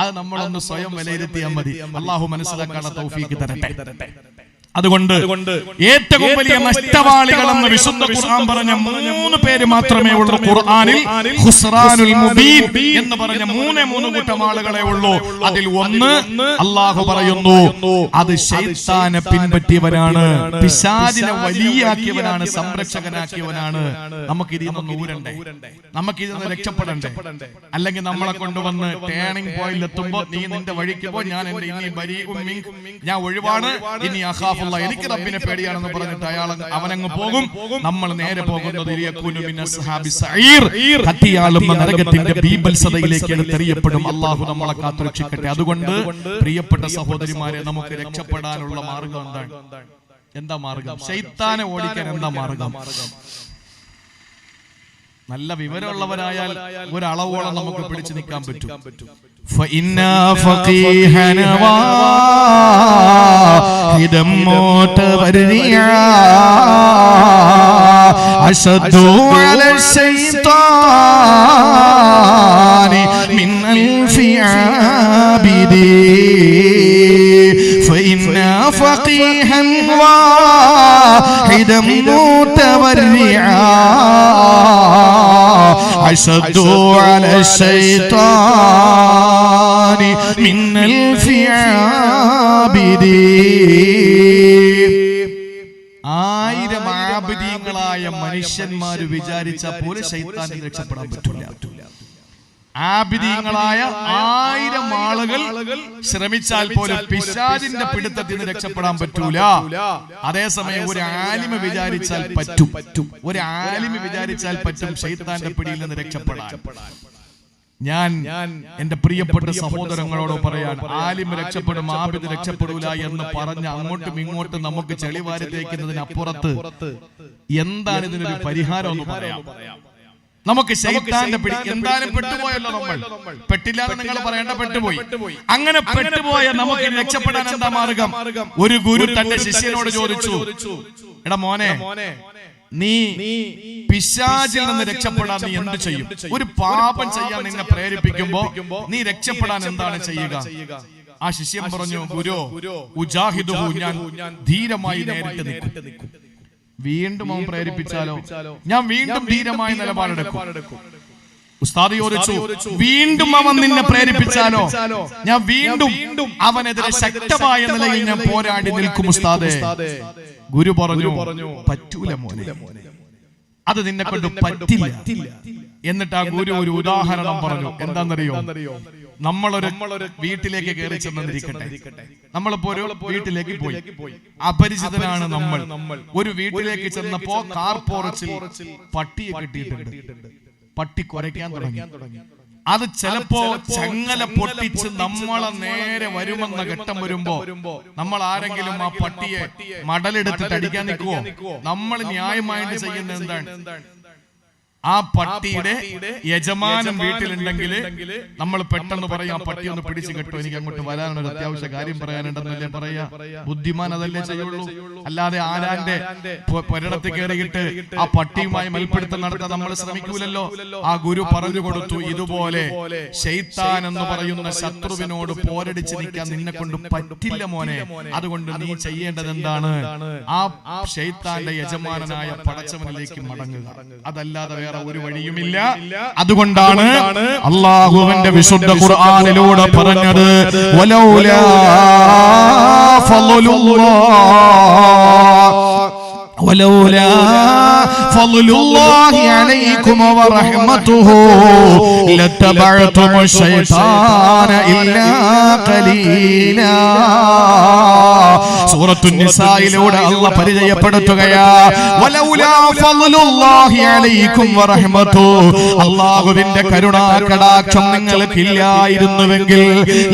അത് നമ്മളൊന്ന് സ്വയം വിലയിരുത്തിയാൽ മതി. അള്ളാഹു മനസ്സിലാക്കാനുള്ള തൗഫീഖ് തരട്ടെ. അതുകൊണ്ട് ഏറ്റവും വലിയ നഷ്ടവാളികളെന്ന് വിശുദ്ധ ഖുർആൻ പറഞ്ഞ 3 പേര് മാത്രമേ ഉള്ളൂ ഖുർആനിൽ. ഖുസ്റാനുൽ മുബീൻ എന്ന് പറഞ്ഞ 3 കൂട്ടം ആളുകളെ ഉള്ളൂ. അതിൽ ഒന്ന് അല്ലാഹു പറയുന്നു, അത് ശൈത്താനെ പിൻപറ്റിയവനാണ്, പിശാചിനെ വലിയാക്കിയവനാണ്, സംരക്ഷകനാക്കിയവനാണ്. നമുക്ക് ഇതിൽ നിന്ന് ഊരണ്ടേ, നമുക്ക് ഇതിൽ നിന്ന് രക്ഷപ്പെടണ്ടേ? അല്ലെങ്കിൽ നമ്മളെ കൊണ്ടുവന്ന് ടേണിംഗ് പോയിന്റ് എത്തുമ്പോ നീ നിന്റെ വഴിക്ക് പോ, ഞാൻ എന്റെ ഇനി ഞാൻ ഒഴിവാണ്, ഇനി അഖാഫ്, എനിക്ക് റബ്ബിനെ പേടിയാണെന്ന് പറഞ്ഞിട്ട് അവനങ്ങ് പോകും. നമ്മൾ നേരെ പോകുന്നത് കത്തിയാളുന്ന നരകത്തിന്റെ ബീഭത്സതയിലേക്ക് എടുത്തെറിയപ്പെടും. അള്ളാഹു നമ്മളെ കാത്തുരക്ഷിക്കട്ടെ. അതുകൊണ്ട് പ്രിയപ്പെട്ട സഹോദരിമാരെ, നമുക്ക് രക്ഷപ്പെടാനുള്ള മാർഗം എന്താണ്? എന്താ മാർഗം? ശൈത്താനെ ഓടിക്കാൻ എന്താ മാർഗം? നല്ല വിവരമുള്ളവരായാൽ ഒരളവോളം നമുക്ക് പിടിച്ചു നിൽക്കാൻ പറ്റും. فإنا فقيها واحدا متبرعا أشد على الشيطان من ألف عابد فإنا فقيها واحدا متبرعا أشد على الشيطان من ألف عابد. 1000 ആബിദീങ്ങളായ മനുഷ്യന്മാര് വിചാരിച്ച പോലെ ശൈത്താനിൽ രക്ഷപ്പെടാൻ പറ്റില്ല. ആബിദീങ്ങളായ 1000 ആളുകൾ ശ്രമിച്ചാൽ പോലും പിശാചിന്റെ പിടുത്തത്തിൽ നിന്ന് രക്ഷപ്പെടാൻ പറ്റൂല. അതേസമയം ഒരു ആലിമ വിചാരിച്ചാൽ പറ്റും. ഒരു ആലിമ വിചാരിച്ചാൽ പറ്റും ശൈത്താന്റെ പിടിയിൽ നിന്ന് രക്ഷപ്പെടാൻ. ഞാൻ എന്റെ പ്രിയപ്പെട്ട സഹോദരങ്ങളോട് പറയാൻ, ആലിമ രക്ഷപ്പെടും, ആബിദ് രക്ഷപ്പെടൂല എന്ന് പറഞ്ഞ് അങ്ങോട്ടും ഇങ്ങോട്ടും നമുക്ക് ചെളിവാരി തേക്കുന്നതിനപ്പുറത്ത് എന്താണ് ഇതിനൊരു പരിഹാരം എന്ന് പറയാം. നമുക്ക് ശൈത്താന്റെ പിടി എന്തായാലും പെട്ടുപോയല്ലോ. നമ്മൾ പെട്ടില്ല എന്ന് നിങ്ങൾ പറയേണ്ട, പെട്ടുപോയി. അങ്ങനെ പെട്ടുപോയ നമുക്ക് രക്ഷപ്പെടാൻ എന്താ മാർഗം? ഒരു ഗുരു തന്റെ ശിഷ്യനോട് ചോദിച്ചു, എടാ മോനെ, നീ പിശാചിൽ നിന്ന് രക്ഷപ്പെടാൻ നീ എന്ത് ചെയ്യും? ഒരു പാപം ചെയ്യാൻ നിന്നെ പ്രേരിപ്പിക്കുമ്പോ നീ രക്ഷപ്പെടാൻ എന്താണ് ചെയ്യുക? ആ ശിഷ്യൻ പറഞ്ഞു, ഗുരു ഉജാഹിദുഹു, ഞാൻ ധീരമായി നേരിട്ട് നിൽക്കും. വീണ്ടും അവൻ പ്രേരിപ്പിച്ചാലോ? ഞാൻ വീണ്ടും ധീരമായ നിലപാടെടുക്കും. ഉസ്താദ് ചോദിച്ചു, വീണ്ടും അവൻ നിന്നെ പ്രേരിപ്പിച്ചാലോ? ഞാൻ വീണ്ടും അവനെതിരെ ശക്തമായ നിലയിൽ ഞാൻ പോരാടി നിൽക്കും ഉസ്താദേ. ഗുരു പറഞ്ഞു, പറ്റൂല മോനെ, അത് നിന്നെ കൊണ്ട് പറ്റില്ല. എന്നിട്ട് ആ ഗുരു ഒരു ഉദാഹരണം പറഞ്ഞു. എന്താണെന്നറിയോ? നമ്മളൊരു വീട്ടിലേക്ക് കയറി ചെന്നിരിക്കട്ടെ. നമ്മളിപ്പോ ഒരു വീട്ടിലേക്ക് പോയി, അപരിചിതനാണ് നമ്മൾ. ഒരു വീട്ടിലേക്ക് ചെന്നപ്പോ കാർ പോർച്ചിൽ പട്ടിയെ കെട്ടിയിട്ടുണ്ട്. പട്ടി കുരയ്ക്കാൻ തുടങ്ങി. അത് ചിലപ്പോ ചങ്ങല പൊട്ടിച്ച് നമ്മളെ നേരെ വരുമെന്ന ഘട്ടം വരുമ്പോ നമ്മൾ ആരെങ്കിലും ആ പട്ടിയെ മടലെടുത്തിട്ട് അടിക്കാൻ നിൽക്കുവോ? നമ്മൾ ന്യായമായിട്ട് ചെയ്യുന്നത് എന്താണ്? ആ പട്ടിയുടെ യജമാനൻ വീട്ടിലുണ്ടെങ്കിൽ നമ്മൾ പെട്ടെന്ന് പറയും, ആ പട്ടി ഒന്ന് പിടിച്ചു കെട്ടോ, എനിക്ക് അങ്ങോട്ട് വരാനൊരു അത്യാവശ്യ കാര്യം പറയാനുണ്ടെന്നല്ലേ പറയാ. ബുദ്ധിമാൻ അതല്ലേ ചെയ്യുള്ളൂ. അല്ലാതെ ആരാന്റെ പൊരിടത്തിൽ കയറിയിട്ട് ആ പട്ടിയുമായി മൽപ്പിടുത്തം നടത്താൻ നമ്മൾ ശ്രമിക്കൂലല്ലോ. ആ ഗുരു പറഞ്ഞു കൊടുത്തു, ഇതുപോലെ ശൈത്താൻ എന്ന് പറയുന്ന ശത്രുവിനോട് പോരടിച്ച് നിൽക്കാൻ നിന്നെ കൊണ്ട് പറ്റില്ല മോനെ. അതുകൊണ്ട് നീ ചെയ്യേണ്ടത് എന്താണ്? ആ ശൈത്താന്റെ യജമാനനായ പടച്ചവനിലേക്ക് മടങ്ങുക. അതല്ലാതെ വേറെ ഒരു വഴിയുമില്ല. അതുകൊണ്ടാണ് അല്ലാഹുവിന്റെ വിശുദ്ധ ഖുർആനിലൂടെ പറഞ്ഞത്, വലൗലാ ഫളലുല്ലാഹ് ولولا فضل الله عليكم ورحمته لاتبعتم الشيطان إلا قليلا. സൂറത്തു നിസായിലൂടെ അല്ലാഹ് പരിചയപ്പെടുത്തുകയാ, വലൗലാ ഫളലുല്ലാഹി അലൈക്കും വറഹ്മതുഹു, അല്ലാഹുവിന്റെ കരുണാ കടാക്ഷം നിങ്ങൾക്കില്ലായിരുന്നുവെങ്കിൽ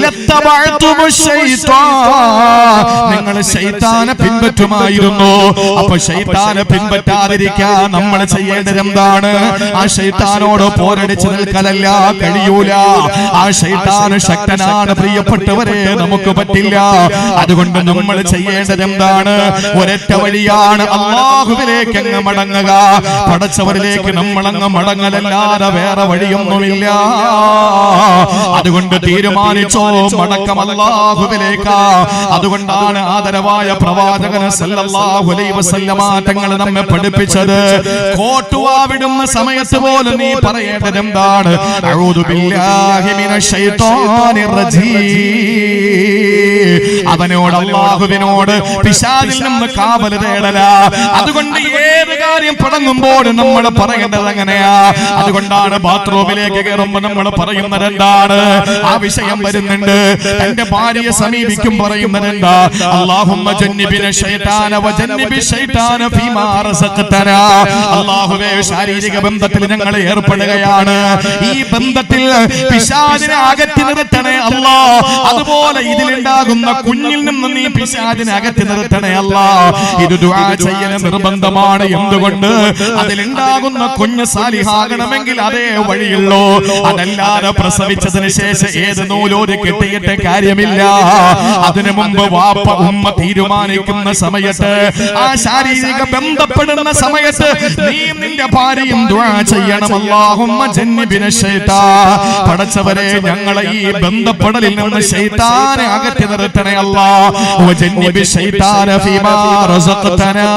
ലത്തബഅതുമുശ് ശൈത്താൻ, നിങ്ങൾ ശൈത്താനെ പിൻപറ്റുമായിരുന്നു. അപ്പോൾ ശൈത്താനെ പിൻപറ്റാതിരിക്കാൻ നമ്മൾ ചെയ്യേണ്ടത് എന്താണ്? ആ ശൈത്താനോട് പോരടിച്ച് നിൽക്കലല്ല, കഴിയൂല. ആ ശൈത്താൻ ശക്തനാണ് പ്രിയപ്പെട്ടവരെ, നമുക്ക് പറ്റില്ല. അതുകൊണ്ട് നമ്മൾ ചെയ്യേണ്ടത് എന്താണ്? ഒരൊറ്റ വഴിയാണ്, അല്ലാഹുവിലേക്ക് അങ്ങ് മടങ്ങുക. പടച്ചവരിലേക്ക് നമ്മളങ്ങ് മടങ്ങലല്ലാതെ വേറെ വഴിയൊന്നുമില്ല. അതുകൊണ്ട് തീരുമാനിച്ചോ, മടക്കം അല്ലാഹുവിലേക്കാ. അതുകൊണ്ടാണ് ആദരവായ പ്രവാചകൻ സല്ലല്ലാഹു അലൈഹി വസല്ലമ തങ്ങൾ നമ്മെ പഠിപ്പിച്ചത്, കോട്ടുവാവിടുന്ന സമയത്ത് പോലും നീ പറയേണ്ടത് എന്താണ്? അഊദു ബില്ലാഹി മിനശ് ശൈത്വാനിർ റജീം. അവനോട്, അല്ലാഹുവിനോട് പിശാചിൽ നിന്ന് കാവൽ തേടല. അതുകൊണ്ട് ഏത് കാര്യം തുടങ്ങുമ്പോൾ നമ്മൾ പറയേണ്ടത് അങ്ങനെയാ. അതുകൊണ്ടാണ് ബാത്റൂമിലേക്ക് കയറുമ്പോൾ നമ്മൾ പറയുന്നത് എന്താണ്? ആ വിഷയം വരുന്നുണ്ട്. തന്റെ ഭാര്യയെ സമീപിക്കും പറയുന്നത് എന്താ? അല്ലാഹുമ്മ ജന്നിബിന ശൈത്താന വജന്നിബി ശൈത്താന ഫീമാ റസഖ്തനാ. അല്ലാഹുവേ, ശാരീരിക ബന്ധത്തിൽ ഞങ്ങൾ ഏർപ്പെടുകയാണ്. ഈ ബന്ധത്തിൽ പിശാചിനെ അകറ്റി നിർത്തണേ അല്ലാ. അതുപോലെ ഇതിലുണ്ടാകുന്ന കുഞ്ഞിൽ നിന്ന് നീ പിശാചിനെ അകറ്റി നിർത്തണേ അല്ലാ. ഇത് ദുആ ചെയ്യൽ നിർബന്ധമാണ്. എന്തുകൊണ്ട്? അതിലുണ്ടാകുന്ന കുഞ്ഞ് സാലിഹാകണമെങ്കിൽ അതേ വഴിയുള്ളൂ. അതല്ലാതെ പ്രസവിച്ചതിന് ശേഷം ഏത് നൂലോര് കെട്ടിയിട്ട് കാര്യമില്ല. അതിനു മുമ്പ് വാപ്പ ഉമ്മ തീരുമാനിക്കുന്ന സമയത്ത്, ആ ശാരീരിക ബന്ധപ്പെടുന്ന സമയത്ത് നീ നിന്റെ ഭാര്യയും ദുആ ചെയ്യണം. അല്ലാഹുമ്മ ജന്നിബിന ശൈത്താൻ. പടച്ചവരെ, ഞങ്ങളെ ഈ ബന്ധപ്പെടലിൽ നിന്ന് ശൈത്താനെ അകറ്റി നിർത്തണേ അല്ലാ. വജന്നിബി ശൈത്താന ഫീമാ റസഖ്തനാ.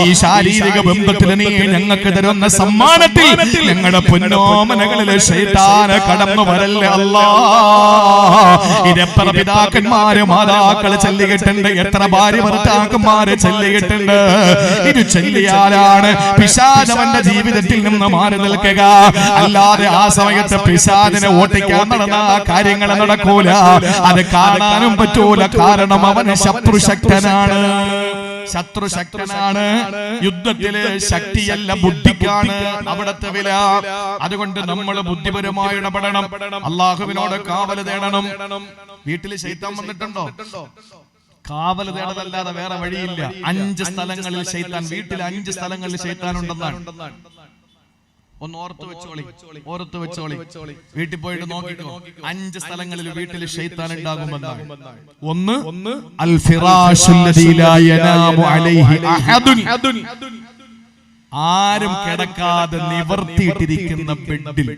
ഈ ശാരീരിക ബന്ധത്തിൽ നീ ഞങ്ങൾക്ക് തരുന്ന സമ്മാനത്തിൽ ഞങ്ങളുടെ പൊന്നോമനകളിൽ ശൈത്താന് കടന്നു വരല്ലേ അല്ലാ. ഇതെത്ര പിതാക്കന്മാര് മാതാക്കള് ചൊല്ലിയിട്ടുണ്ട്, എത്ര ഭാര്യ ഭർത്താക്കന്മാര് ചൊല്ലിയിട്ടുണ്ട്. ഇത് ചൊല്ലിയാലാണ് പിശാചവന്റെ ജീവിതത്തിൽ നിന്ന് മാറി നിൽക്കുക. അല്ലാതെ ആ സമയത്ത് പിശാചിനെ ഓട്ടിക്കാൻ നടന്ന കാര്യങ്ങൾ നടക്കൂല. അത് കാണാനും പറ്റൂല. കാരണം അവന് ശത്രുശക്തനാണ്. ശത്രുശക്തനാണ്. യുദ്ധത്തില് ശക്തിയല്ല, ബുദ്ധിക്കാണ് അവിടത്തെ വില. അതുകൊണ്ട് നമ്മൾ ബുദ്ധിപരമായി ഇടപെടണം. അല്ലാഹുവിനോട് കാവൽ തേടണം. വീട്ടിൽ ശൈത്താൻ വന്നിട്ടുണ്ടോ? കാവൽ തേടലല്ലാതെ വേറെ വഴിയില്ല. 5 സ്ഥലങ്ങളിൽ ശൈത്താൻ, വീട്ടിൽ 5 സ്ഥലങ്ങളിൽ ശൈത്താൻ ഉണ്ടെന്നാണ്. ഒന്ന് ഓർത്ത് വെച്ചോളി. വീട്ടിൽ പോയിട്ട് നോക്കിക്കോ. 5 സ്ഥലങ്ങളിൽ വീട്ടിൽ ശൈത്താൻ ഉണ്ടാകുമെന്നാണ്. ഒന്ന്, അൽ ഫിറാശുല്ലദീ ലാ യനാമു അലൈഹി അഹദുൻ. ആരും കിടക്കാതെ നിവർത്തിയിട്ടിരിക്കുന്ന ബെഡിൽ.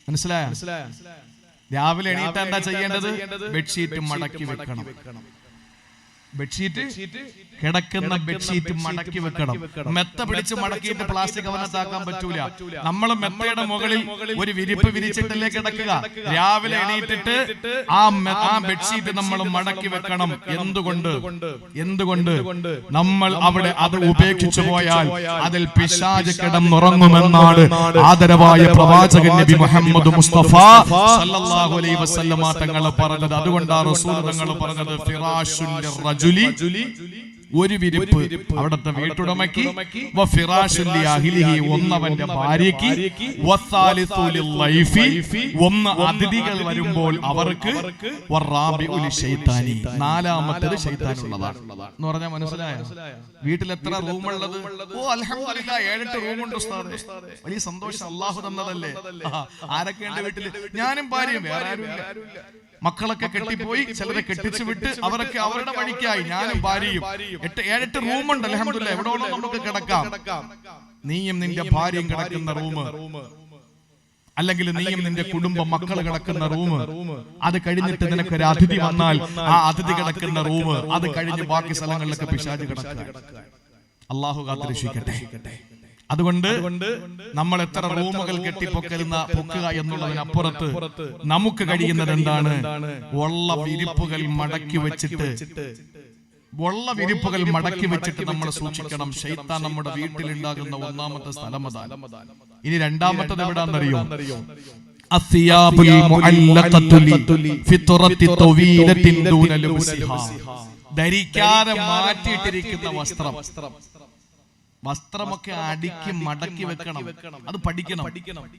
മനസ്സിലായോ? രാവിലെ എണീറ്റ് എന്താ ചെയ്യേണ്ടത്? ബെഡ്ഷീറ്റ് മടക്കി വെക്കണം. ബെഡ്ഷീറ്റ്, കിടക്കുന്ന ബെഡ്ഷീറ്റ് മടക്കി വെക്കണം. മെത്ത പിടിച്ച് മടക്കിയിട്ട് പ്ലാസ്റ്റിക് കവറിനകത്താക്കാൻ പറ്റൂല. നമ്മൾ മെത്തയുടെ മുകളിൽ ഒരു വിരിപ്പ് വിരിച്ചിട്ടല്ലേ കിടക്കുക. രാവിലെ എണീറ്റിട്ട് ആ ബെഡ്ഷീറ്റ് നമ്മൾ മടക്കി വെക്കണം. എന്തുകൊണ്ട്? നമ്മൾ അവിടെ അത് ഉപേക്ഷിച്ചു പോയാൽ അതിൽ പിശാച് കിടന്നുറങ്ങുമെന്നാണ് ആദരവായ പ്രവാചകൻ നബി മുഹമ്മദ് മുസ്തഫ സല്ലല്ലാഹു അലൈഹി വസല്ലമ തങ്ങൾ പറഞ്ഞത്. അതുകൊണ്ടാണ് റസൂൽ തങ്ങൾ പറഞ്ഞത്, ഫിറാശുൽ റജുലി, ഒരു വിരിപ്പ് അവിടുത്തെ വീട്ടുടമയ്ക്ക്, ഒന്നവന്റെ ഭാര്യയ്ക്ക്, ഒന്ന് അതിഥികൾ വരുമ്പോൾ അവർക്ക്, നാലാമത്തേത് ശൈത്താനുള്ളതാണ് എന്ന് പറഞ്ഞാൽ മനസ്സിലായോ? വീട്ടിൽ എത്ര റൂമുള്ളത്? ഓ അൽഹംദുലില്ലാ, 7-8 റൂമുണ്ട് ഉസ്താദേ. വലിയ സന്തോഷം, അല്ലാഹു തന്നതല്ലേ. ആരൊക്കെയുണ്ട് വീട്ടില്? ഞാനും ഭാര്യയും, വേറെ ആരുമില്ല. മക്കളൊക്കെ കെട്ടിപ്പോയി, ചിലരെ കെട്ടിച്ചു വിട്ട് അവരൊക്കെ അവരുടെ വഴിക്കായി. ഞാനും ഭാര്യയും 7-8 റൂമുണ്ട് അൽഹംദുലില്ലാ. എവിടെ വേണോ നമുക്ക് കിടക്കാം. നീയും നിന്റെ ഭാര്യയും കിടക്കുന്ന റൂം, അല്ലെങ്കിൽ നീയും നിന്റെ കുടുംബം മക്കൾ കിടക്കുന്ന റൂം, അത് കഴിഞ്ഞിട്ട് നിനക്കൊരു അതിഥി വന്നാൽ ആ അതിഥി കിടക്കുന്ന റൂം, അത് കഴിഞ്ഞ് ബാക്കി സ്ഥലങ്ങളിലൊക്കെ പിശാച് കിടക്കുക. അല്ലാഹു കാത്തുരക്ഷിക്കട്ടെ. അതുകൊണ്ട് നമ്മൾ എത്ര റൂമുകൾ പൊക്കുക എന്നുള്ളതിനപ്പുറത്ത് നമുക്ക് കഴിയുന്നത് എന്താണ്? ഉള്ള വിരിപ്പുകൾ മടക്കി വെച്ചിട്ട് വെള്ള വിരിപ്പുകൾ മടക്കി വെച്ചിട്ട് നമ്മൾ സൂക്ഷിക്കണം. ശൈത്താൻ നമ്മുടെ വീട്ടിലുണ്ടാകുന്ന ഒന്നാമത്തെ സ്ഥലം അതാണ്. ഇനി രണ്ടാമത്തത് എവിടാന്നറിയോ? അസിയാബുൽ മുഅല്ലഖത്തു ഫിത്രത്തി തവീലത്തിൻ ദൂന ലുബ്സിഹാ. ധരിക്കാതെ മാറ്റിയിട്ടിരിക്കുന്ന വസ്ത്രമൊക്കെ അടുക്കി മടക്കി വെക്കണം. അത് പഠിക്കണം.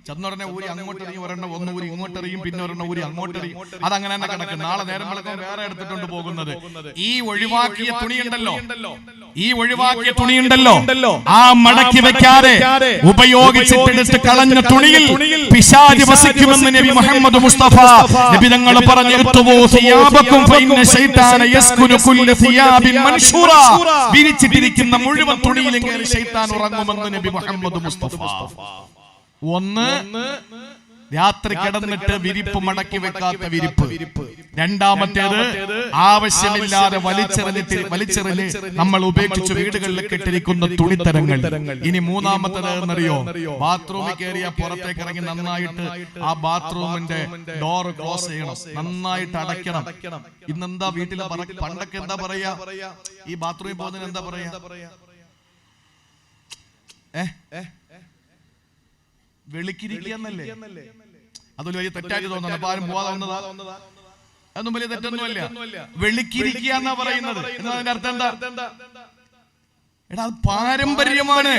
ചെന്നുടനെ ഊരി അങ്ങോട്ടെറിയും, ഒരെണ്ണം ഒന്ന് ഊരി ഇങ്ങോട്ടെറിയും, പിന്നെ ഒരെണ്ണം ഊരി അങ്ങോട്ടെറിയും. അതങ്ങനെ തന്നെ കിടക്കും. നാളെ നേരം വെളുക്കാൻ വേറെ എടുത്തിട്ടുണ്ട് പോകുന്നത്. ഈ ഒഴിവാക്കിയ തുണിയുണ്ടല്ലോ, ആ മടക്കി വെക്കാതെ ഉപയോഗിച്ചിട്ടെടുത്ത് കളഞ്ഞ തുണിയിൽ പിശാച് വസിക്കുമെന്ന് നബി മുഹമ്മദ് മുസ്തഫ നബി തങ്ങൾ പറഞ്ഞു. വിരിച്ചിട്ടിരിക്കുന്ന മുഴുവൻ തുണിയിലും കയറി ശൈത്താൻ ഉറങ്ങുമെന്ന് നബി മുഹമ്മദ് മുസ്തഫ. ഒന്ന്, രാത്രി കിടന്നിട്ട് വിരിപ്പ് മടക്കി വെക്കാത്ത വിരിപ്പ്. രണ്ടാമത്തേത്, ആവശ്യമില്ലാതെ വലിച്ചെറിഞ്ഞ് നമ്മൾ ഉപേക്ഷിച്ച് വീടുകളിലേക്ക് ഇട്ടിരിക്കുന്ന തുണിത്തരങ്ങൾ. ഇനി മൂന്നാമത്തേത് എന്നറിയോ? ബാത്റൂമിൽ കയറിയ പുറത്തേക്ക് ഇറങ്ങി നന്നായിട്ട് ആ ബാത്റൂമിന്റെ ഡോർ ക്ലോസ് ചെയ്യണം, നന്നായിട്ട് അടയ്ക്കണം. ഇന്നെന്താ വീട്ടിലെ പണ്ടൊക്കെ എന്താ പറയാ? ഈ ബാത്റൂമിൽ പോകുന്നതിന് എന്താ പറയാ? വെളിക്കിരിക്കുന്നല്ലേ? അതൊരു വലിയ തെറ്റായിട്ട് തോന്നുന്നു. അപ്പൊ ആരും പോവാതെ വന്നതാ? അതൊന്നും വലിയ തെറ്റൊന്നുമല്ല. വെളിക്കിരിക്കുക എന്നാ പറയുന്നത്. എന്നതിന്റെ അർത്ഥം എന്താ? എടാ, അത് പാരമ്പര്യമാണ്.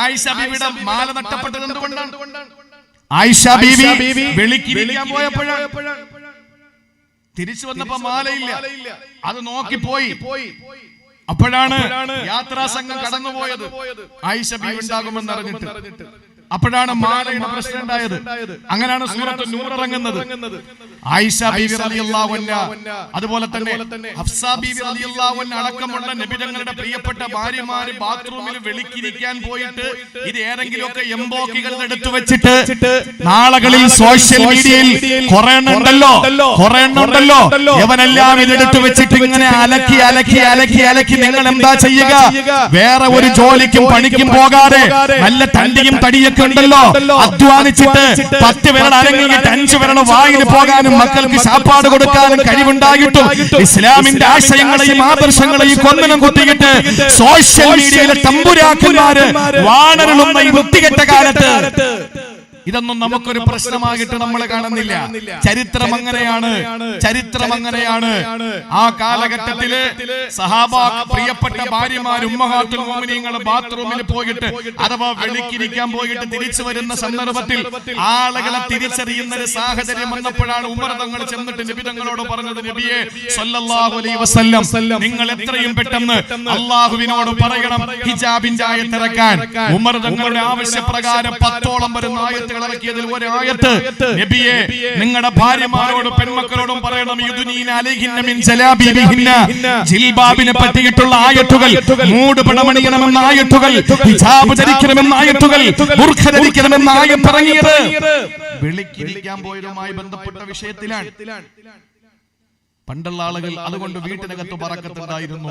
ആയിഷ ബീവിയുടെ മാല നഷ്ടപ്പെട്ടത് എന്തുകൊണ്ടാണ്? ആയിഷ ബീവി വെളിക്കിരിക്കാൻ പോയപ്പോഴാണ്. തിരിച്ചു വന്നപ്പോ മാലയില്ല. അത് നോക്കിപ്പോയി. അപ്പോഴാണ് യാത്രാ സംഘം കടന്നുപോയത്. ആയിഷ ബീവി ഉണ്ടാകുമെന്ന് അറിഞ്ഞിട്ട്. അപ്പോഴാണ് മാലയുടെ പ്രശ്നം ഉണ്ടായത്. അങ്ങനെയാണ് സൂറത്ത് നൂർ ഇറങ്ങുന്നത്. ആയിഷ ബീവി റളിയല്ലാഹു അൻഹ, അതുപോലെ തന്നെ ഹഫ്സ ബീവി റളിയല്ലാഹു അൻഹ അടക്കമുള്ള നബി തങ്ങളുടെ പ്രിയപ്പെട്ട ഭാര്യമാര് ബാത്റൂമിൽ വെളിക്കിരിക്കാൻ പോയിട്ട് ഇത് ഏതെങ്കിലുമൊക്കെ എംബോക്കികൾ എടുത്തു വെച്ചിട്ട് നാളുകളിൽ സോഷ്യൽ മീഡിയയിൽ കുറെ എണ്ണുണ്ടല്ലോ, ഇവനെല്ലാം ഇതെടുത്തു വെച്ചിട്ട് ഇങ്ങനെ അലക്കി നിങ്ങൾ എന്താ ചെയ്യുക? വേറെ ഒരു ജോലിക്കും പണിക്കും പോകാതെ നല്ല തണ്ടിയും തടിയൊക്കെ ഉണ്ടല്ലോ, അധ്വാനിച്ചിട്ട് 10 വിരൽ അരങ്ങിയിട്ട് 5 വിരൽ വായിൽ പോകാനും മക്കൾക്ക് ശാപ്പാട് കൊടുക്കാനും കഴിവുണ്ടായിട്ടും ഇസ്ലാമിന്റെ ആശയങ്ങളെയും ആദർശങ്ങളെയും കൊന്നനം കുത്തിയിട്ട് സോഷ്യൽ മീഡിയയിലെ തമ്പുരാക്കന്മാര് വാണരുളുന്ന ഈ വൃത്തികെട്ട കാലത്ത് ഇതൊന്നും നമുക്കൊരു പ്രശ്നമായിട്ട് നമ്മൾ കാണുന്നില്ല. ചരിത്രം അങ്ങനെയാണ്. ആ കാലഘട്ടത്തില് സഹാബ പ്രിയപ്പെട്ട ഭാര്യമാർ ഉമ്മഹാത്തുൽ മുഅ്മിനീങ്ങൾ ബാത്റൂമിൽ പോയിട്ട് അഥവാ വെളിക്കിരിക്കാൻ പോയിട്ട് തിരിച്ചു വരുന്ന സന്ദർഭത്തിൽ ആളുകളെ തിരിച്ചറിയുന്ന ഒരു സാഹചര്യം വന്നപ്പോഴാണ് ഉമർ തങ്ങൾ ചെന്നിട്ട് നബി തങ്ങളോട് പറഞ്ഞത്, നബിയെ സല്ലല്ലാഹു അലൈഹി വസല്ലം, നിങ്ങൾ എത്രയും പെട്ടെന്ന് അല്ലാഹുവിനോട് പറയണം ഹിജാബിന്റെ ആയത്ത് ഇറക്കാൻ. ഉമർ തങ്ങളുടെ ആവശ്യപ്രകാരം 10ഓളം വരുന്ന ആയത്തുകൾ ഇറക്കിയതിൽ ഒരു ആയത്ത്, നബിയെ നിങ്ങളുടെ ഭാര്യമാരോട് പെൺമക്കളോടും പറയണം യുദ്നീന അലൈഹിന്ന മിൻ ജലാബിബിഹിന്ന, ജിൽബാബിനെ പറ്റിയിട്ടുള്ള ആയത്തുകൾ, മൂട് പടമണിയണമെന്ന ആയത്തുകൾ, ഹിജാബ് ധരിക്കണമെന്ന ആയത്തുകൾ, ബുർഖ ധരിക്കണമെന്ന ആയത്ത് ഇറങ്ങിയത് വെളിക്കിരിക്കാൻ പോയതുമായി ബന്ധപ്പെട്ട വിഷയത്തിലാണ്. പണ്ടുള്ള ആളുകൾ അതുകൊണ്ട് വീട്ടിനകത്ത് ബറക്കത്തുണ്ടായിരുന്നു.